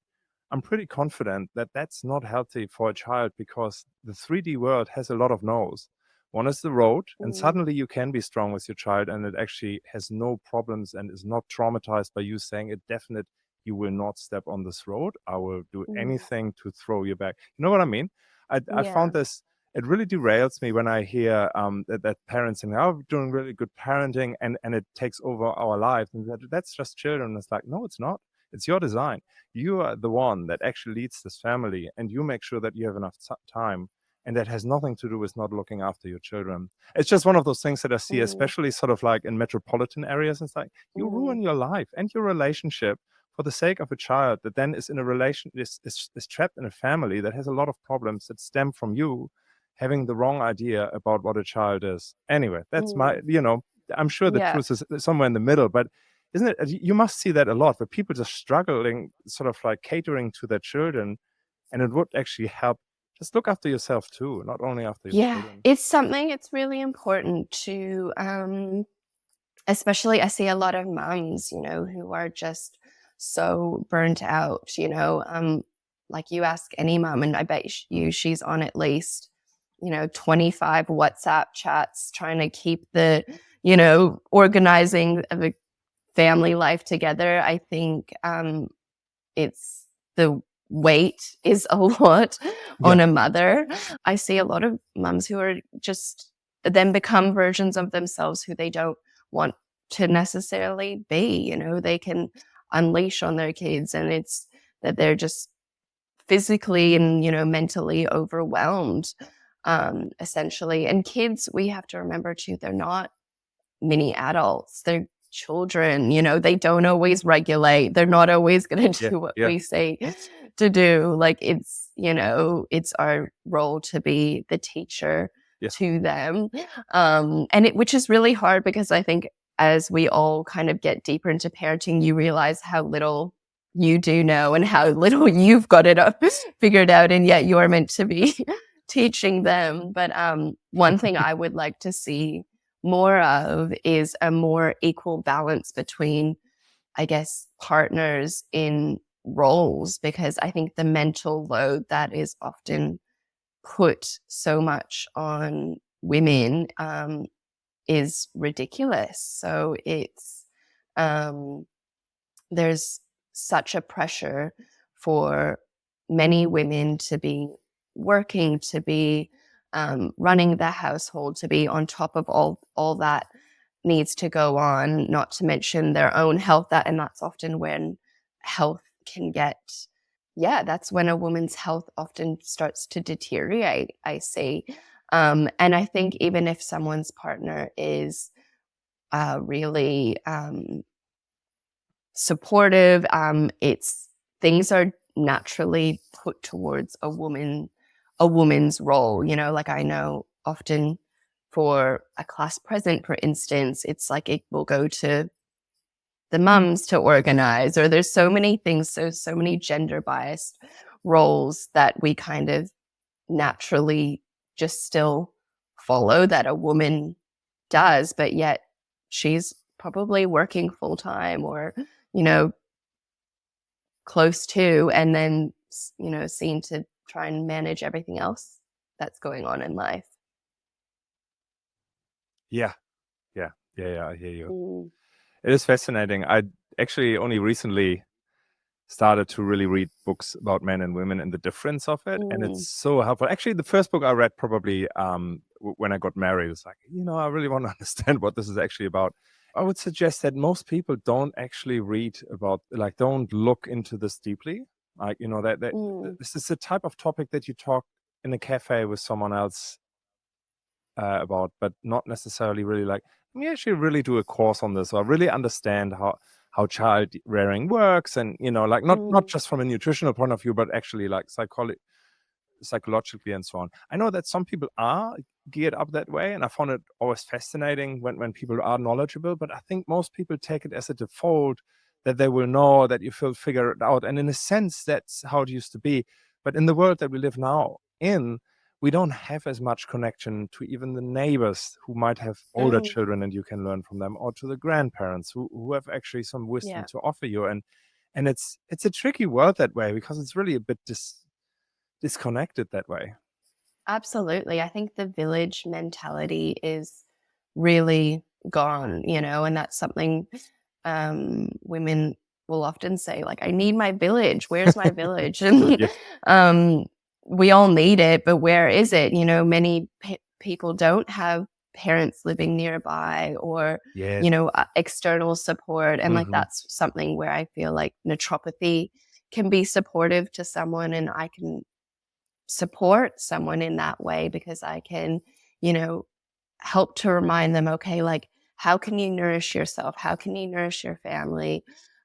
confident that that's not healthy for a child, because the 3D world has a lot of no's. One is the road, and mm, suddenly you can be strong with your child, and it actually has no problems and is not traumatized by you saying it definite. You will not step on this road. I will do mm. anything to throw you back. You know what I mean? I Yeah. found this. It really derails me when I hear that parents saying, "Oh, we're doing really good parenting," and it takes over our life, and that's just children. It's like, no, it's not. It's your design. You are the one that actually leads this family, and you make sure that you have enough time, and that has nothing to do with not looking after your children. It's just one of those things that I see, Mm, especially sort of like in metropolitan areas. It's like you mm, ruin your life and your relationship for the sake of a child that then is in a relation is trapped in a family that has a lot of problems that stem from you having the wrong idea about what a child is. Anyway, that's my, mm. I'm sure the Yeah. truth is somewhere in the middle, but isn't it, you must see that a lot, where people just struggling sort of like catering to their children, and it would actually help. Just look after yourself too, not only after your Yeah. children. It's really important to, especially I see a lot of moms, who are just so burnt out, like you ask any mom, and I bet she's on at least, 25 WhatsApp chats trying to keep the, organizing of a family life together. I think it's the weight is a lot Yeah. on a mother. I see a lot of moms who are just then become versions of themselves who they don't want to necessarily be. They can unleash on their kids, and it's that they're just physically and mentally overwhelmed, essentially. And kids, we have to remember too, they're not mini adults. They're children, they don't always regulate. They're not always going to Yeah, do what yeah, we say to do. Like it's our role to be the teacher yeah, to them. Which is really hard, because I think as we all kind of get deeper into parenting, you realize how little you do know and how little you've got it up figured out, and yet you're meant to be teaching them. But one thing I would like to see more of is a more equal balance between, I guess, partners in roles, because I think the mental load that is often put so much on women is ridiculous. So um, there's such a pressure for many women to be working, to be running the household, to be on top of all that needs to go on, not to mention their own health. And that's often when health can get, that's when a woman's health often starts to deteriorate, I see. And I think even if someone's partner is really supportive, it's things are naturally put towards a woman's role. Like I know often for a class present, for instance, it's like it will go to the mums to organize, or there's so many things, so many gender biased roles that we kind of naturally just still follow that a woman does, but yet she's probably working full time, or you know close to, and then seen to try and manage everything else that's going on in life. yeah, yeah, yeah, yeah. I hear you. Mm, It is fascinating. I actually only recently started to really read books about men and women and the difference of it, and it's mm, so helpful. Actually, the first book I read probably when I got married, it's like, I really want to understand what this is actually about. I would suggest that most people don't actually read about, like, don't look into this deeply. Like, that mm, this is the type of topic that you talk in a cafe with someone else about, but not necessarily really like, let me actually really do a course on this, or really understand how child rearing works, and like not mm, just from a nutritional point of view, but actually like psychologically and so on. I know that some people are geared up that way, and I found it always fascinating when people are knowledgeable, but I think most people take it as a default that they will know, that you will figure it out. And in a sense, that's how it used to be. But in the world that we live now in, we don't have as much connection to even the neighbors who might have older mm, children and you can learn from them, or to the grandparents who have actually some wisdom yeah, to offer you. And it's a tricky world that way, because it's really a bit disconnected that way. absolutely. I think the village mentality is really gone, and that's something women will often say, like, I need my village. Where's my village? And Yeah. um, we all need it, but where is it? Many people don't have parents living nearby, or, Yes. external support. And like, Hmm. that's something where I feel like naturopathy can be supportive to someone, and I can support someone in that way, because I can, you know, help to remind them, okay, like, how can you nourish yourself? How can you nourish your family?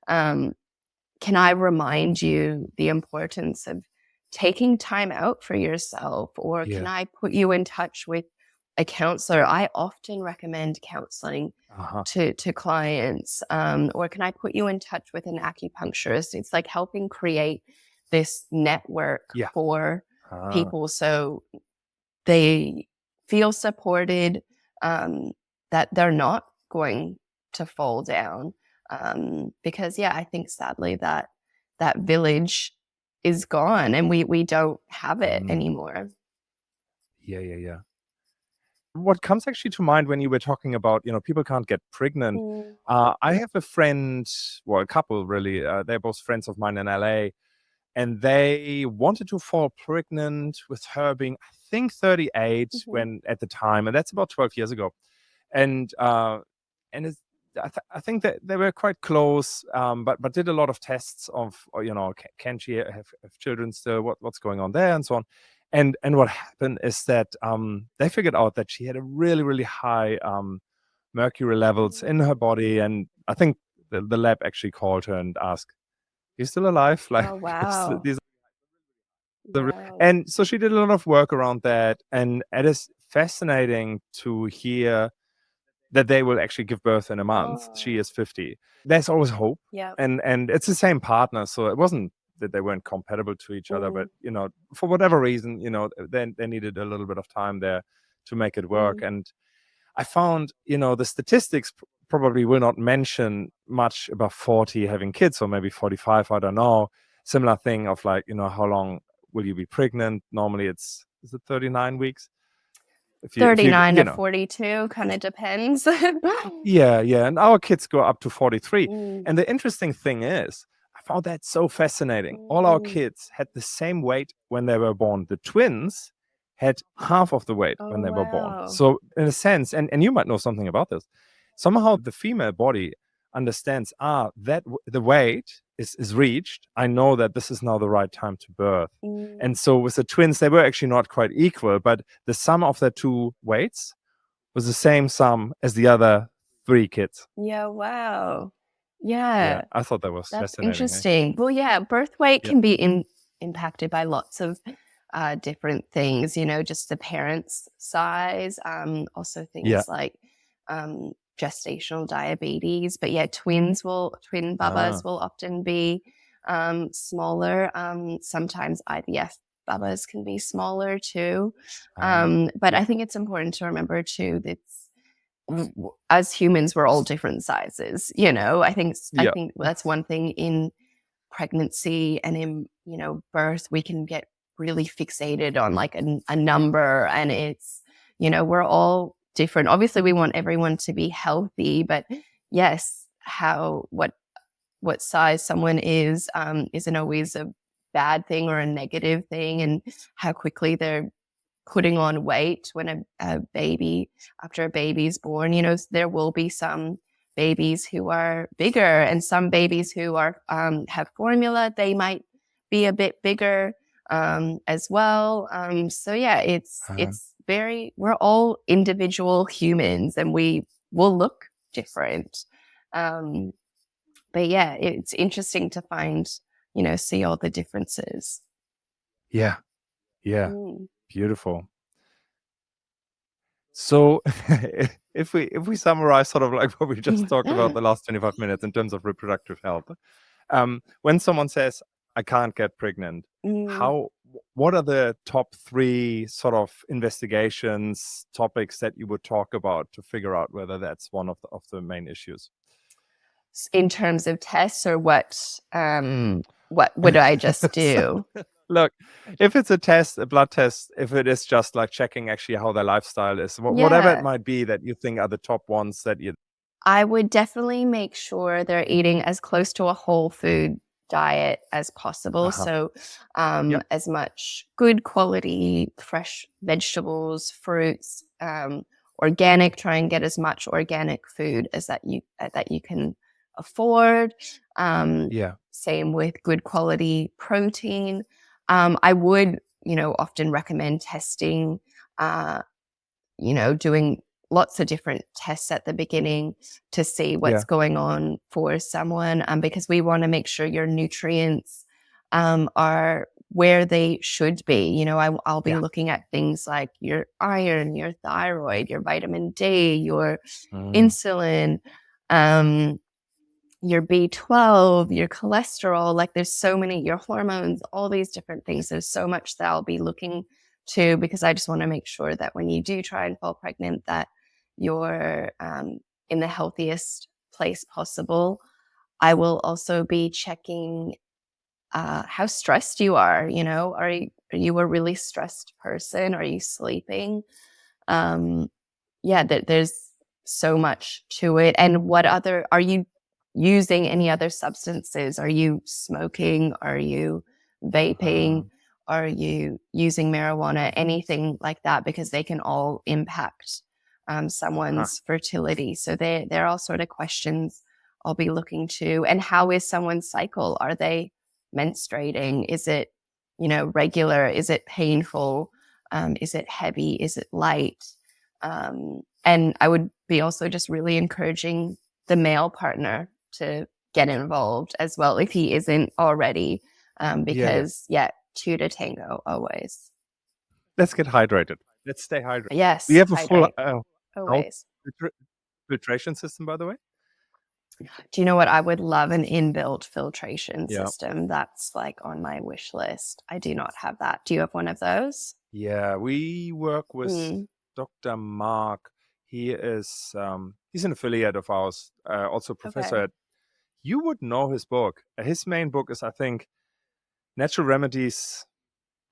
Um, can I remind you the importance of taking time out for yourself? Or can Yeah. I put you in touch with a counselor? I often recommend counseling Uh-huh. to clients. Or can I put you in touch with an acupuncturist? It's like helping create this network Yeah. for Ah. people, so they feel supported, um, that they're not going to fall down. Because I think sadly that village is gone, and we don't have it Mm. anymore. Yeah, yeah, yeah. What comes actually to mind when you were talking about, people can't get pregnant. Mm, I have a friend, well, a couple really. They're both friends of mine in LA, and they wanted to fall pregnant with her being, I think, 38 mhm, when at the time, and that's about 12 years ago. And it's, I think that they were quite close, but did a lot of tests of, can she have children still? What's going on there, and so on. And what happened is that they figured out that she had a really, really high mercury levels mm, in her body, and I think the lab actually called her and asked, "You still alive?" Like, Oh, because wow. these Wow. and so she did a lot of work around that, and it is fascinating to hear that they will actually give birth in a month. She Oh, is 50. There's always hope, yeah. and it's the same partner, so it wasn't that they weren't compatible to each other, but Mm, for whatever reason, they needed a little bit of time there to make it work. mm. And I found, the statistics probably will not mention much about 40 having kids, or maybe 45, I don't know. Similar thing of like, how long will you be pregnant? Normally is it 39 weeks? If you, 39 to 42 kind of depends. yeah, yeah. And our kids go up to 43. Mm, And the interesting thing is, I found that so fascinating. All our mm. kids had the same weight when they were born. The twins had half of the weight Oh, when they were born. wow. So, in a sense, and you might know something about this, somehow the female body understands, that the weight is reached. I know that this is now the right time to birth. Mm. And so with the twins, they were actually not quite equal, but the sum of their two weights was the same sum as the other three kids. Yeah, wow. Yeah, Yeah, I thought that was that's fascinating, eh? interesting. Well, yeah, birth weight Yeah. can be impacted by lots of different things, just the parent's size, also Yeah. things like gestational diabetes. But yeah, twin Ah, bubbas will often be smaller. Sometimes IVF bubbas can be smaller too. ah, But I think it's important to remember too that as humans, we're all different sizes. I yeah. think that's one thing in pregnancy and in birth. We can get really fixated on like a number, and we're all different. Obviously, we want everyone to be healthy, but yes, what size someone is isn't always a bad thing or a negative thing, and how quickly they're putting on weight when a baby after a baby's born. There will be some babies who are bigger, and some babies who are have formula, they might be a bit bigger as well. So yeah, Uh-huh. we're all individual humans, and we will look different. Um, but yeah, it's interesting to see all the differences. Yeah, yeah. Mm. Beautiful. So if we summarize sort of like what we just talked about the last 25 minutes in terms of reproductive health, when someone says, "I can't get pregnant," Mm. how what are the top three sort of investigations, topics that you would talk about to figure out whether that's one of the main issues? In terms of tests, or what would I just So, do? look, if it's a test, a blood test, if it is just like checking actually how their lifestyle is, whatever it Yeah, might be that you think are the top ones that you. I would definitely make sure they're eating as close to a whole food diet as possible. Uh-huh. So, Yep. as much good quality fresh vegetables, fruits, organic. Try and get as much organic food as that you can afford. Um, Yeah. Same with good quality protein. I would, often recommend testing. Uh, doing lots of different tests at the beginning to see what's Yeah. going on for someone, because we want to make sure your nutrients are where they should be. I'll be Yeah. looking at things like your iron, your thyroid, your vitamin D, your Mm. insulin, um, your B12, your cholesterol. Like there's so many, your hormones, all these different things. There's so much that I'll be looking to, because I just want to make sure that when you do try and fall pregnant, that you're in the healthiest place possible. I will also be checking how stressed you are. Are you a really stressed person? Are you sleeping? Um, yeah, there's so much to it. And what other are you using? Any other substances? Are you smoking? Are you vaping? Uh, Are you using marijuana? Anything like that, because they can all impact huh. someone's fertility. So they're all sort of questions I'll be looking to. And how is someone's cycle? Are they menstruating? Is it regular? Is it painful? Is it heavy? Is it light? And I would be also just really encouraging the male partner to get involved as well if he isn't already, Yeah. because two to tango always. Let's get hydrated. Let's stay hydrated. Do you Yes, have a full hydrate house always. filtration system, by the way? Do you know what? I would love an inbuilt filtration Yeah. system. That's like on my wish list. I do not have that. Do you have one of those? Yeah, we work with Mm, Dr. Mark. He is he's an affiliate of ours, also professor okay. at. You would know his book. His main book is, I think, Natural Remedies,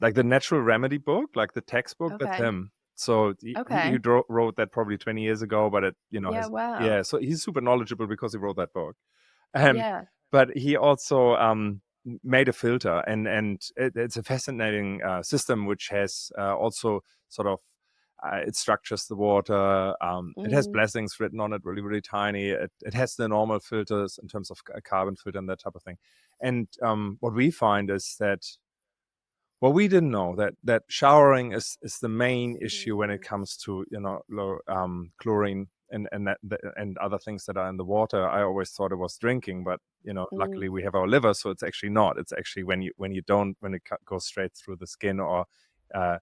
like the Natural Remedy book, like the textbook. That's Okay. him. So he Okay. wrote that probably 20 years ago, but it Yeah. has, Wow. yeah. So he's super knowledgeable because he wrote that book. Um, Yeah. but he also made a filter, and it's a fascinating system which has also sort of it structures the water. It has Mm, blessings written on it, really, really tiny. It has the normal filters in terms of a carbon filter and that type of thing. And what we find is that, well, we didn't know that showering is the main issue when it mm, comes to low chlorine and other things that are in the water. I always thought it was drinking, but mm. luckily we have our liver, so it's actually not. It's actually when it goes straight through the skin or uh,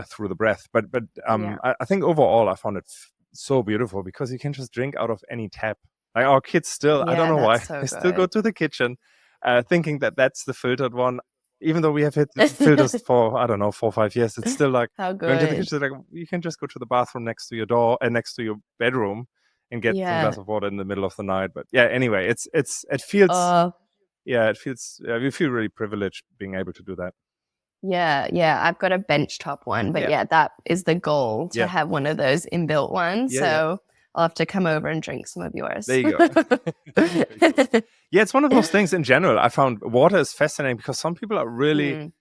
through the breath. But Yeah. I think overall I found it so beautiful because you can just drink out of any tap. Like our kids still, I don't Yeah. know That's why, so they still go good. to the kitchen, thinking that that's the filtered one. Even though we have had filters for, I don't know, 4 or 5 years, it's still like How going to the good. kitchen. Like you can just go to the bathroom next to your door and next to your bedroom and get some glass Yeah. of water in the middle of the night. But yeah, anyway, it feels, Oh, yeah, it feels, we feel really privileged being able to do that. yeah. Yeah. I've got a benchtop one, but Yeah, yeah, that is the goal to yeah, have one of those inbuilt ones. yeah, yeah. So I'll have to come over and drink some of There yours. you go. Very cool. Yeah, it's one of those things in general. I found water is fascinating because some people are really, Mm,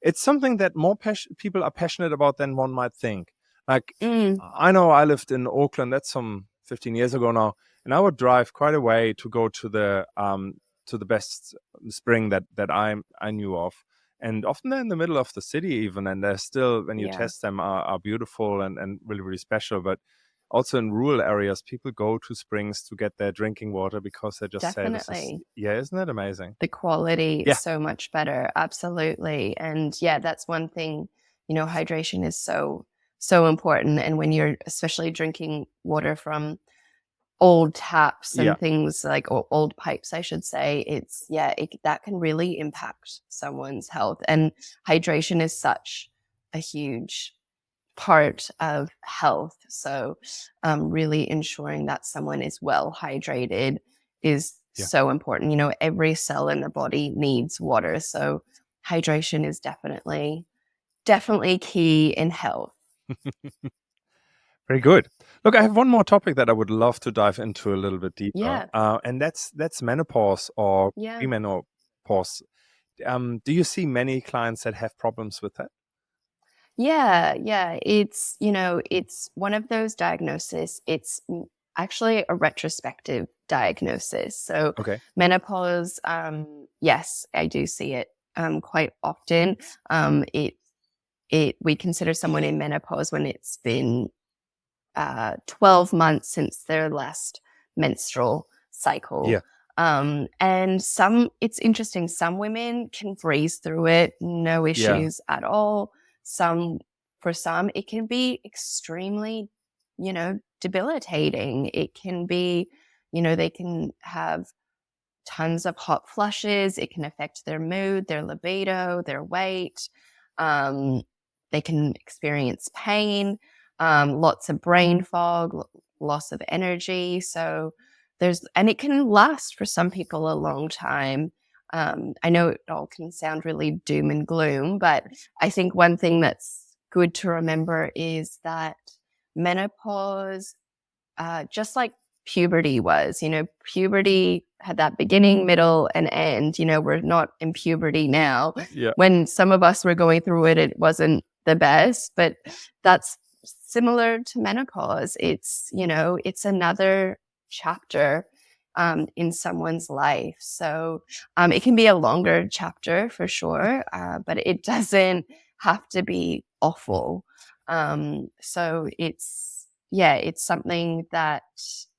it's something that more people are passionate about than one might think. Like, mm, I know I lived in Auckland, that's some 15 years ago now, and I would drive quite a way to go to the best spring that I knew of. And often they're in the middle of the city even, and they're still, when you yeah, test them, are beautiful and really, really special. But also in rural areas, people go to springs to get their drinking water because they just say this is, definitely. yeah, isn't that amazing? The quality is Yeah, so much better. Absolutely. And yeah, that's one thing, hydration is so, so important. And when you're especially drinking water from old taps yeah. and things like, or old pipes, I should say, that can really impact someone's health. And hydration is such a huge part of health. So, really ensuring that someone is well hydrated is Yeah. so important. Every cell in the body needs water. So, hydration is definitely key in health. Very good. Look, I have one more topic that I would love to dive into a little bit deeper, Yeah. and that's menopause or Yeah. premenopause. Do you see many clients that have problems with that? Yeah, yeah. It's one of those diagnoses. It's actually a retrospective diagnosis. So Okay. menopause, yes, I do see it quite often. It we consider someone in menopause when it's been 12 months since their last menstrual cycle. Yeah. And it's interesting, some women can breeze through it, no Yeah. issues at all. For some, it can be extremely, debilitating. It can be, they can have tons of hot flushes. It can affect their mood, their libido, their weight. Um, they can experience pain, lots of brain fog, loss of energy. So and it can last for some people a long time. I know it all can sound really doom and gloom, but I think one thing that's good to remember is that menopause, just like puberty was. Puberty had that beginning, middle, and end. We're not in puberty now. Yeah. When some of us were going through it, it wasn't the best, but that's similar to menopause. It's another chapter in someone's life. So it can be a longer chapter for sure, but it doesn't have to be awful. So it's something that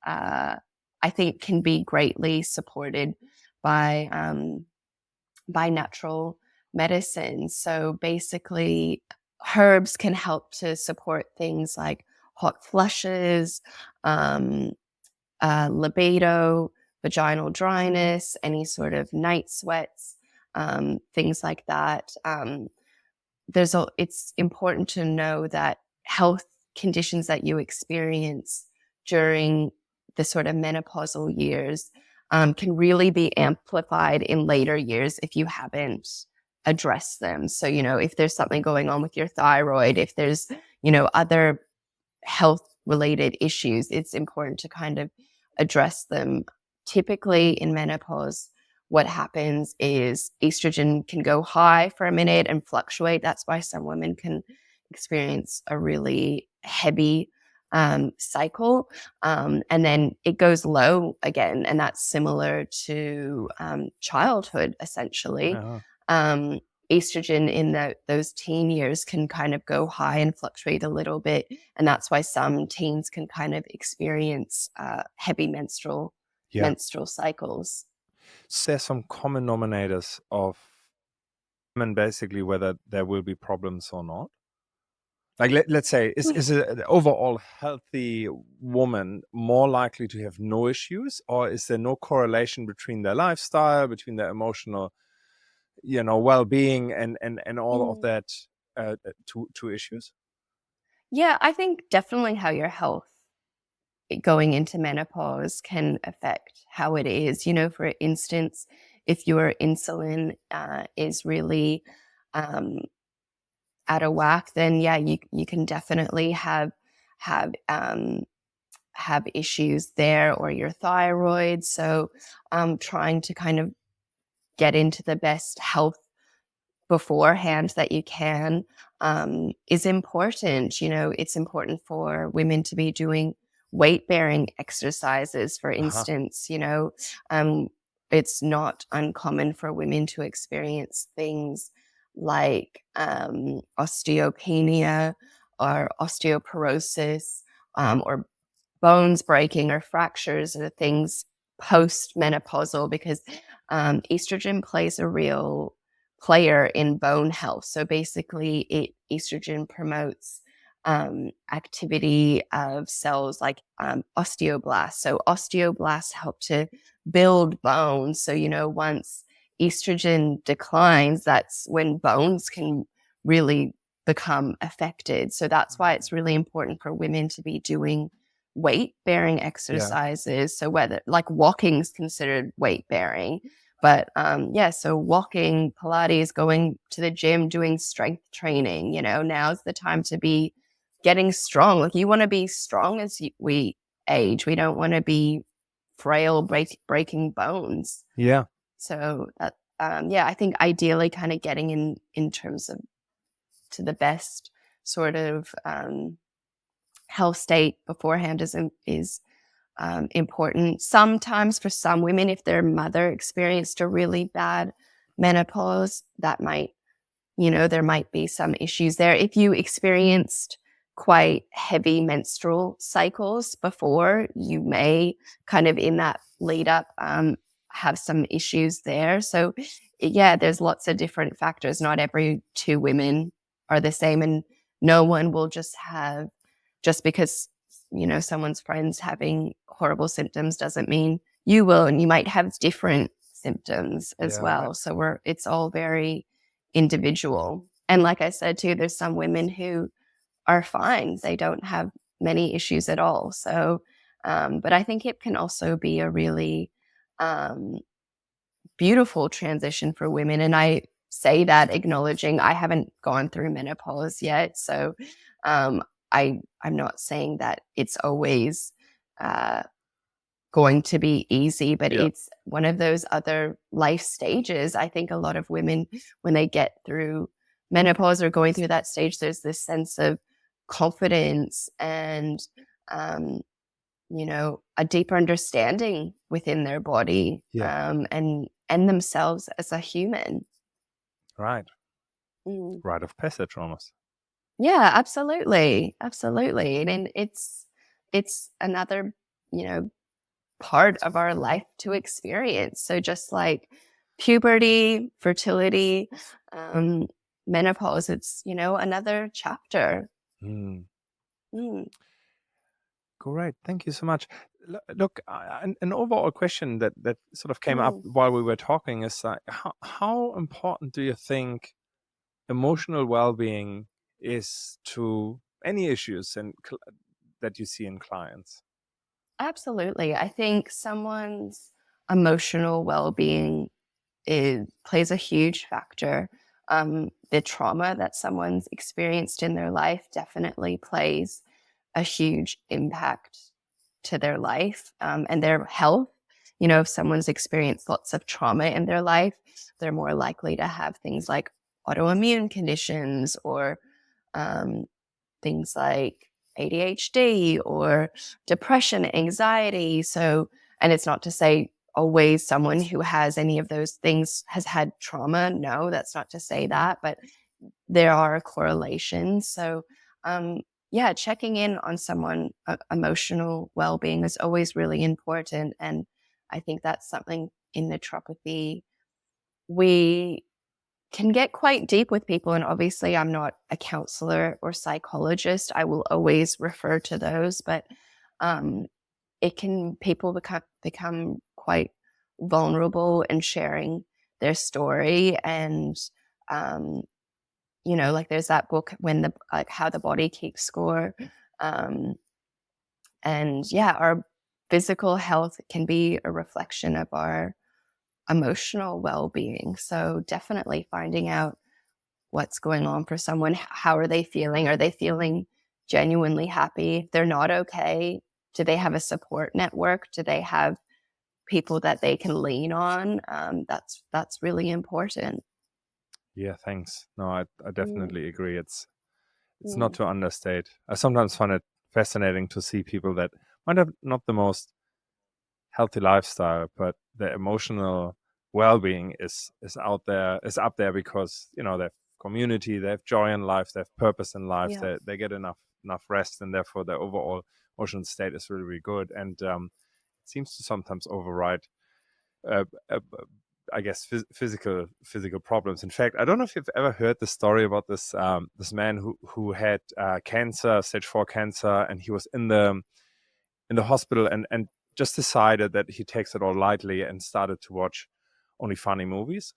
uh, I think can be greatly supported by natural medicine. So basically, herbs can help to support things like hot flushes, um, libido, vaginal dryness, any sort of night sweats, things like that. It's important to know that health conditions that you experience during the sort of menopausal years can really be amplified in later years if you haven't addressed them. So, if there's something going on with your thyroid, if there's, other health related issues, it's important to kind of address them. Typically in menopause, what happens is estrogen can go high for a minute and fluctuate. That's why some women can experience a really heavy cycle, and then it goes low again. And that's similar to childhood, essentially. Uh-huh. Um, Estrogen in those teen years can kind of go high and fluctuate a little bit. And that's why some teens can kind of experience heavy Yeah. menstrual cycles. So there's some common denominators of women, basically, whether there will be problems or not. Like, let's say, is an overall healthy woman more likely to have no issues, or is there no correlation between their lifestyle, between their emotional, well-being, and all of Mm. that, to issues? Yeah, I think definitely how your health going into menopause can affect how it is. For instance, if your insulin is really um, out of whack, then yeah, you can definitely have have issues there, or your thyroid. So trying to kind of get into the best health beforehand that you can is important. It's important for women to be doing weight bearing exercises, for Uh-huh. instance. Um, it's not uncommon for women to experience things like osteopenia or osteoporosis, or bones breaking or fractures, or things post-menopausal, because estrogen plays a real player in bone health. So basically, estrogen promotes activity of cells like osteoblasts. So osteoblasts help to build bones. So, once estrogen declines, that's when bones can really become affected. So that's why it's really important for women to be doing weight bearing Yeah. exercises. So whether like walking is considered weight bearing, but yeah, so walking, Pilates, going to the gym, doing strength training, now's the time to be getting strong. Like, you want to be strong as we age. We don't want to be frail, breaking bones. Yeah. So that, yeah, I think ideally kind of getting in terms of to the best sort of health state beforehand is important. Sometimes for some women, if their mother experienced a really bad menopause, that might, there might be some issues there. If you experienced quite heavy menstrual cycles before, you may kind of in that lead up have some issues there. So, yeah, there's lots of different factors. Not every two women are the same, and no one will just because someone's friends having horrible symptoms doesn't mean you will, and you might have different symptoms as Yeah. Right. well. So it's all very individual. And like I said too, there's some women who are fine. They don't have many issues at all. So, but I think it can also be a really um, beautiful transition for women. And I say that acknowledging I haven't gone through menopause yet. So, um, I'm not saying that it's always uh, going to be easy, but Yeah. it's one of those other life stages. I think a lot of women, when they get through menopause or going through that stage, there's this sense of confidence and, um, a deeper understanding within their body, Yeah. and themselves as a human. Right. Mm. Rite of passage, almost. Yeah, absolutely, absolutely, and it's another, you know part of our life to experience. So just like puberty, fertility, menopause, it's, another chapter. Mm. Mm, Great. Thank you so much. Look, an overall question that sort of came up mm. while we were talking is how important do you think emotional well-being is to any issues that you see in clients? Absolutely. I think someone's emotional well-being plays a huge factor. The trauma that someone's experienced in their life definitely plays a huge impact to their life, and their health. If someone's experienced lots of trauma in their life, they're more likely to have things like autoimmune conditions or um, things like ADHD or depression, anxiety. So, and it's not to say always someone who has any of those things has had trauma. No, that's not to say that, but there are correlations. So, um, yeah, checking in on someone' emotional well-being is always really important. And I think that's something in naturopathy we can get quite deep with people. And obviously, I'm not a counselor or psychologist. I will always refer to those, but um, people become quite vulnerable in sharing their story. And um, like there's that book when the like how the body keeps score. Um, and yeah, our physical health can be a reflection of our emotional well-being. So definitely finding out what's going on for someone. How are they feeling? Are they feeling genuinely happy? If they're not okay, do they have a support network? Do they have people that they can lean on? That's really important. Yeah, thanks. No, I Mm, definitely agree. It's not mm, to understate. I sometimes find it fascinating to see people that might have not the most healthy lifestyle, but their emotional well-being is up there because they have community, they have joy in life, they have purpose in life, yeah. they get enough rest, and therefore their overall emotional state is really, really good. And it seems to sometimes override uh, uh, I guess physical problems. In fact, I don't know if you've ever heard the story about this man who had cancer, stage 4 cancer, and he was in the hospital and just decided that he takes it all lightly and started to watch only funny movies.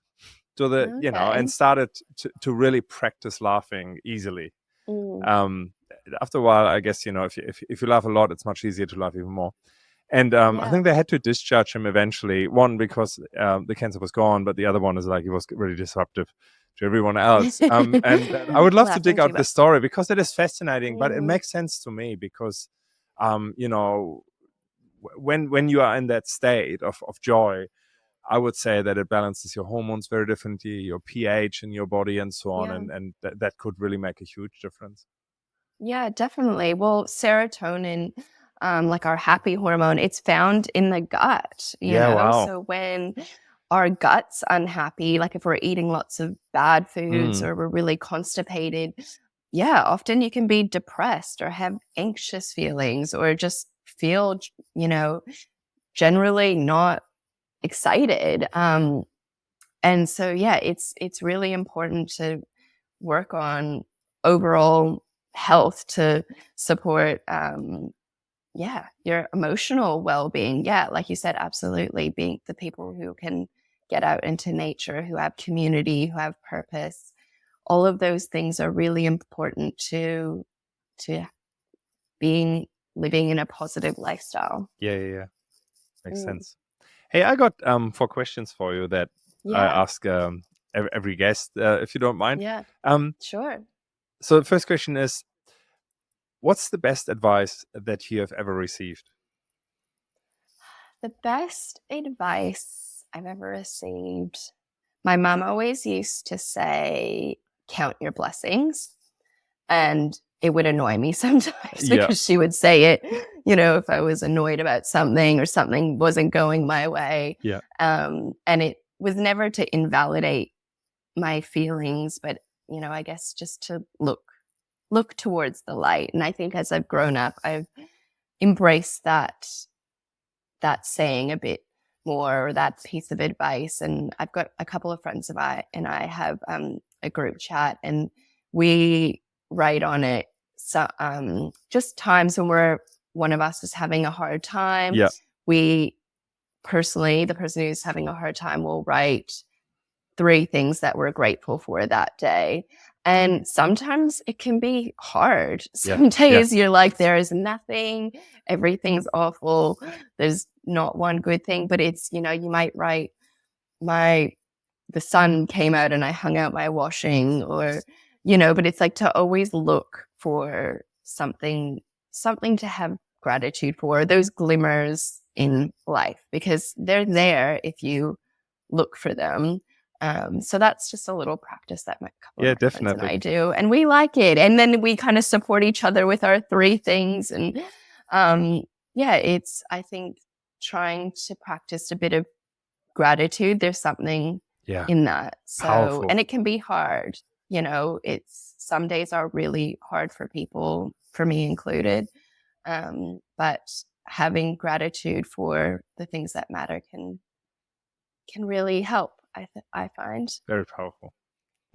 So and Okay. started to really practice laughing easily. Mm, Um, After a while, I guess if you laugh a lot, it's much easier to laugh even more. And I yeah. think they had to discharge him eventually. One, because the cancer was gone, but the other one is like he was really disruptive to everyone else. And I would love to dig Laughing too out the much. story because it is fascinating, but it Mm, makes sense to me because, you know, when you are in that state of joy, I would say that it balances your hormones very differently, your pH in your body, and so on, yeah. and that could really make a huge difference. Yeah, definitely. Well, serotonin, like our happy hormone, it's found in the gut, Yeah, wow. So when our gut's unhappy, like if we're eating lots of bad foods Mm, or we're really constipated, yeah, often you can be depressed or have anxious feelings or just feel, generally not excited. And so, yeah, it's really important to work on overall health to support your emotional well-being. Yeah, like you said, absolutely, being the people who can get out into nature, who have community, who have purpose. All of those things are really important to being living in a positive lifestyle. yeah, yeah, yeah. Makes Mm, sense. Hey, I got 4 questions for you that I yeah, ask every guest, if you don't mind. yeah, Um, sure. so the first question is, what's the best advice that you have ever received? The best advice I've ever received. My mom always used to say, count your blessings. And it would annoy me sometimes Yeah, because she would say it, if I was annoyed about something or something wasn't going my way. yeah, And it was never to invalidate my feelings, but, I guess just to look towards the light. And I think as I've grown up, I've embraced that that saying a bit more, or that piece of advice. And I've got a couple of friends of I have a group chat, and we write on it. So just times when one of us is having a hard time. Yeah. We personally, the person who's having a hard time will write 3 things that we're grateful for that day. And sometimes it can be hard. Some days you're like, there is nothing, everything's awful, there's not one good thing. But it's, you might write, the sun came out and I hung out my washing, or, but it's like to always look for something to have gratitude for, those glimmers in life, because they're there if you look for them. So that's just a little practice that my couple of my friends and I do, and we like it. And then we kind of support each other with our 3 things. And it's, I think, trying to practice a bit of gratitude. There's something in that. So Powerful. And it can be hard. It's, some days are really hard for people, for me included. But having gratitude for the things that matter can really help, I find. Very powerful.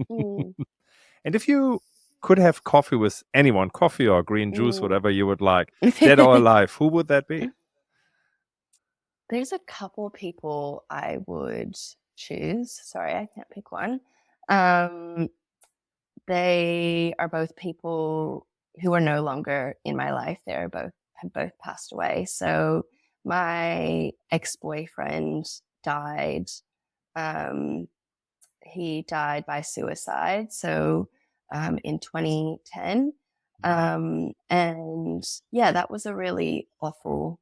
And if you could have coffee with anyone, coffee or green juice, whatever you would like, dead or alive, who would that be? There's a couple people I would choose. Sorry, I can't pick one. They are both people who are no longer in my life. Have both passed away. So my ex-boyfriend died. He died by suicide. So in 2010. And yeah, that was a really awful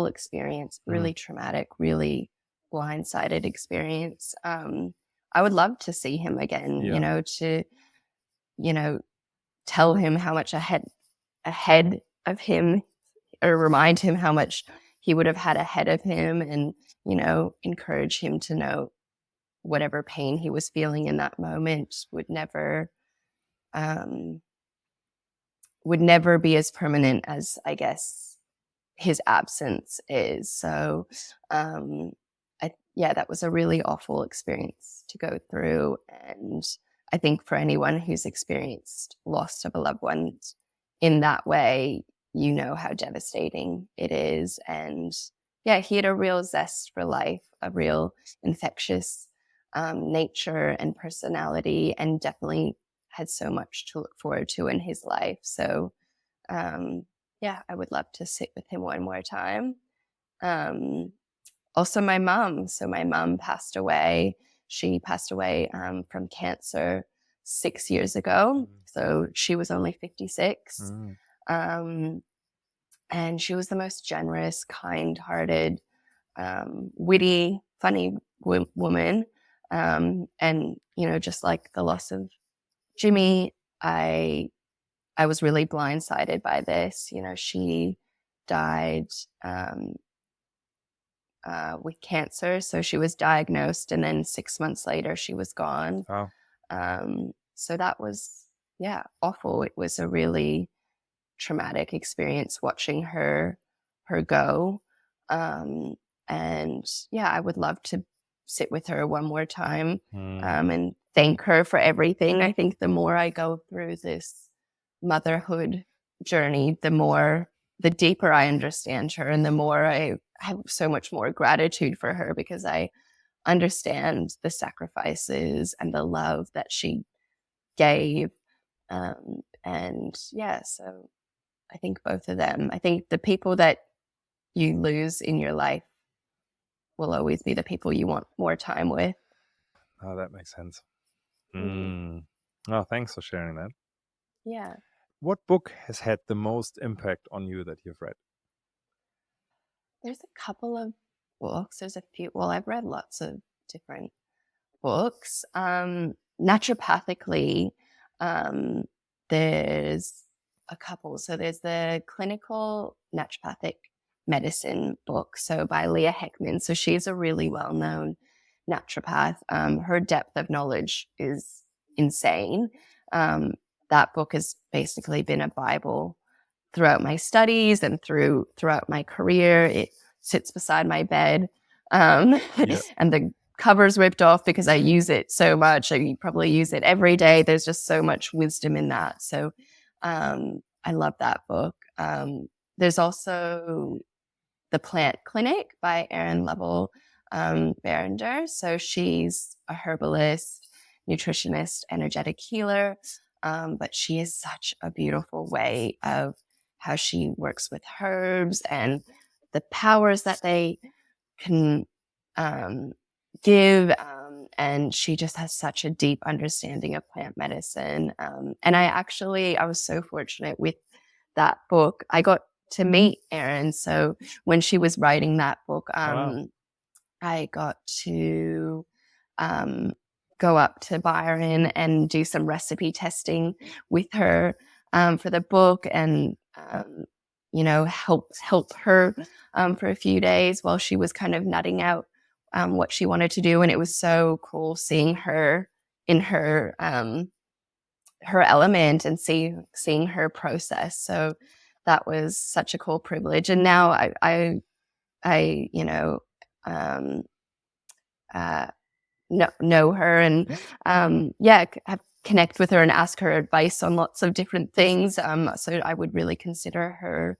experience, really traumatic, really blindsided experience. I would love to see him again, to, tell him how much ahead of him, or remind him how much he would have had ahead of him, and, encourage him to know whatever pain he was feeling in that moment would never be as permanent as, I guess, his absence is. So that was a really awful experience to go through. And I think for anyone who's experienced loss of a loved one in that way, how devastating it is. And he had a real zest for life, a real infectious nature and personality, and definitely had so much to look forward to in his life. So I would love to sit with him one more time. Also my mom. So my mom passed away. She passed away from cancer 6 years ago. So she was only 56. And she was the most generous, kind-hearted, witty, funny woman. And, just like the loss of Jimmy, I was really blindsided by this. She died with cancer. So she was diagnosed, and then 6 months later she was gone. Wow. So that was, awful. It was a really traumatic experience watching her go. And I would love to sit with her one more time and thank her for everything. I think the more I go through this motherhood journey, the deeper I understand her, and the more I have so much more gratitude for her, because I understand the sacrifices and the love that she gave. So I think both of them. I think the people that you lose in your life will always be the people you want more time with. Oh, that makes sense. Oh, thanks for sharing that. Yeah. What book has had the most impact on you that you've read? There's a couple of books. There's a few. Well, I've read lots of different books. Naturopathically, there's a couple. So there's the Clinical Naturopathic Medicine book, so by Leah Heckman. So she's a really well-known naturopath. Her depth of knowledge is insane. That book has basically been a Bible throughout my studies and throughout my career. It sits beside my bed, and the cover's ripped off because I use it so much. I probably use it every day. There's just so much wisdom in that. So I love that book. There's also The Plant Clinic by Erin Lovell Berender. So she's a herbalist, nutritionist, energetic healer, but she is such a beautiful way of how she works with herbs and the powers that they can give. And she just has such a deep understanding of plant medicine. And I was so fortunate with that book. I got to meet Erin. So when she was writing that book, Wow. I got to go up to Byron and do some recipe testing with her for the book, and help her for a few days while she was kind of nutting out what she wanted to do. And it was so cool seeing her in her element and seeing her process. So that was such a cool privilege. And now I know her, and have connect with her and ask her advice on lots of different things. So I would really consider her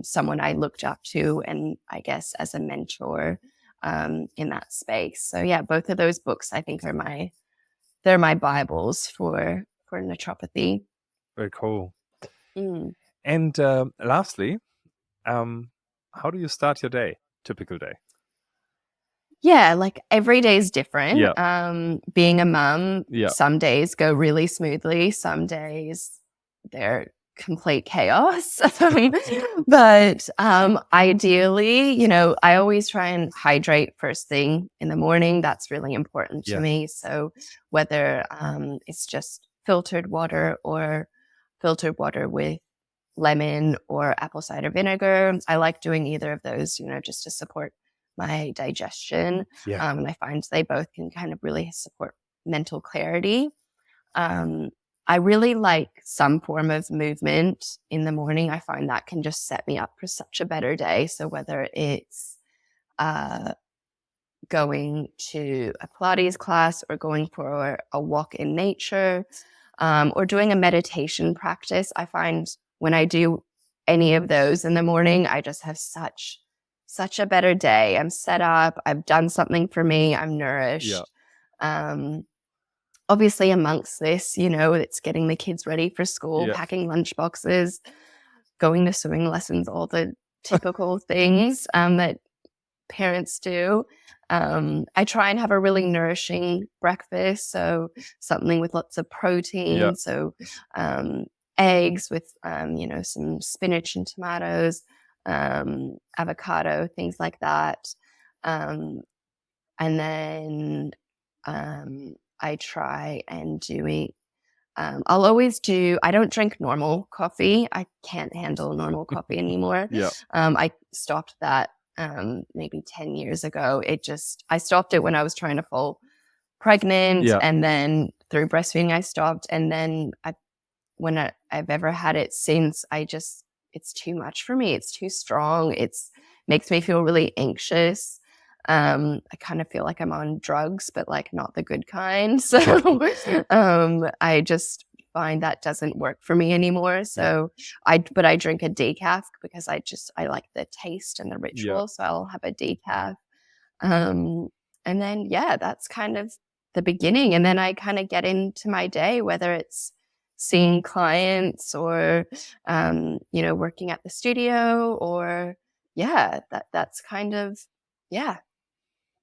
someone I looked up to, and I guess as a mentor in that space. So yeah, both of those books I think they're my Bibles for naturopathy. Very cool. Mm. And lastly, how do you start your day? Typical day. Yeah, like every day is different. Yeah. Being a mom, Yeah. some days go really smoothly, some days they're complete chaos. But ideally, I always try and hydrate first thing in the morning. That's really important to me. So whether it's just filtered water or filtered water with lemon or apple cider vinegar, I like doing either of those, just to support my digestion. Yeah. And I find they both can kind of really support mental clarity. I really like some form of movement in the morning. I find that can just set me up for such a better day. So whether it's going to a Pilates class or going for a walk in nature, or doing a meditation practice, I find when I do any of those in the morning, I just have such a better day. I'm set up. I've done something for me. I'm nourished. Obviously, amongst this, it's getting the kids ready for school, packing lunch boxes, going to swimming lessons, all the typical things that parents do. I try and have a really nourishing breakfast, so something with lots of protein. So eggs with some spinach and tomatoes, avocado, things like that. And then I try and I'll always I don't drink normal coffee. I can't handle normal coffee anymore. I stopped that maybe 10 years ago. I stopped it when I was trying to fall pregnant, and then through breastfeeding I stopped, and then when I've ever had it since, it's too much for me. It's too strong. Makes me feel really anxious. I kind of feel like I'm on drugs, but like not the good kind. So I just find that doesn't work for me anymore. So I drink a decaf because I like the taste and the ritual. So I'll have a decaf. And then, that's kind of the beginning. And then I kind of get into my day, whether it's seeing clients or, working at the studio, or that's kind of,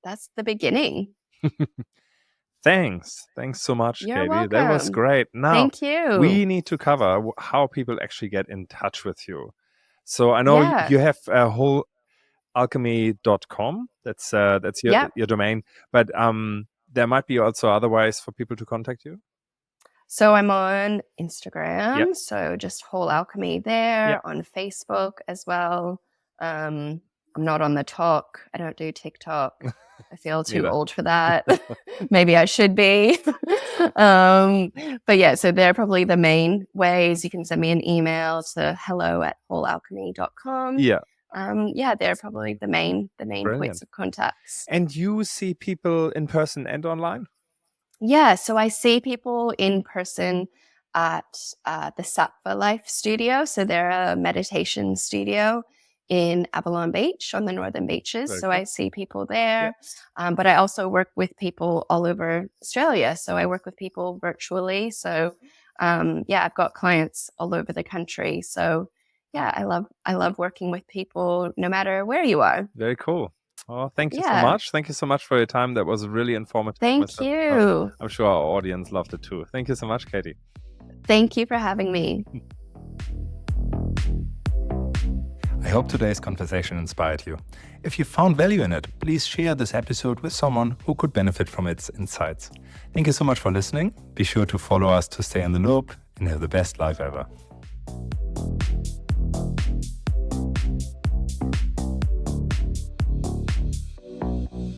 that's the beginning. Thanks so much, You're Katie. welcome. That was great. Now, thank you. we need to cover how people actually get in touch with you. So I know you have wholealchemy.com. That's your domain. But there might be also otherwise for people to contact you. So I'm on Instagram. So just Whole Alchemy there, on Facebook as well. I'm not on the talk. I don't do TikTok. I feel too old for that. Maybe I should be. But so they're probably the main ways. You can send me an email to hello@wholealchemy.com. Yeah, they're probably the main points Brilliant. of contacts. And you see people in person and online? Yeah, so I see people in person at the Sattva Life Studio. So they're a meditation studio in Avalon Beach on the northern beaches. Very So cool. I see people Yeah. there. But I also work with people all over Australia. So I work with people virtually. So yeah, I've got clients all over the country. So yeah, I love working with people no matter where you are. Very cool. Oh, thank you so Yeah. much. Thank you so much for your time. That was really informative for Thank myself as well. you. I'm sure our audience loved it too. Thank you so much, Katie. Thank you for having me. I hope today's conversation inspired you. If you found value in it, please share this episode with someone who could benefit from its insights. Thank you so much for listening. Be sure to follow us to stay in the loop and have the best life ever.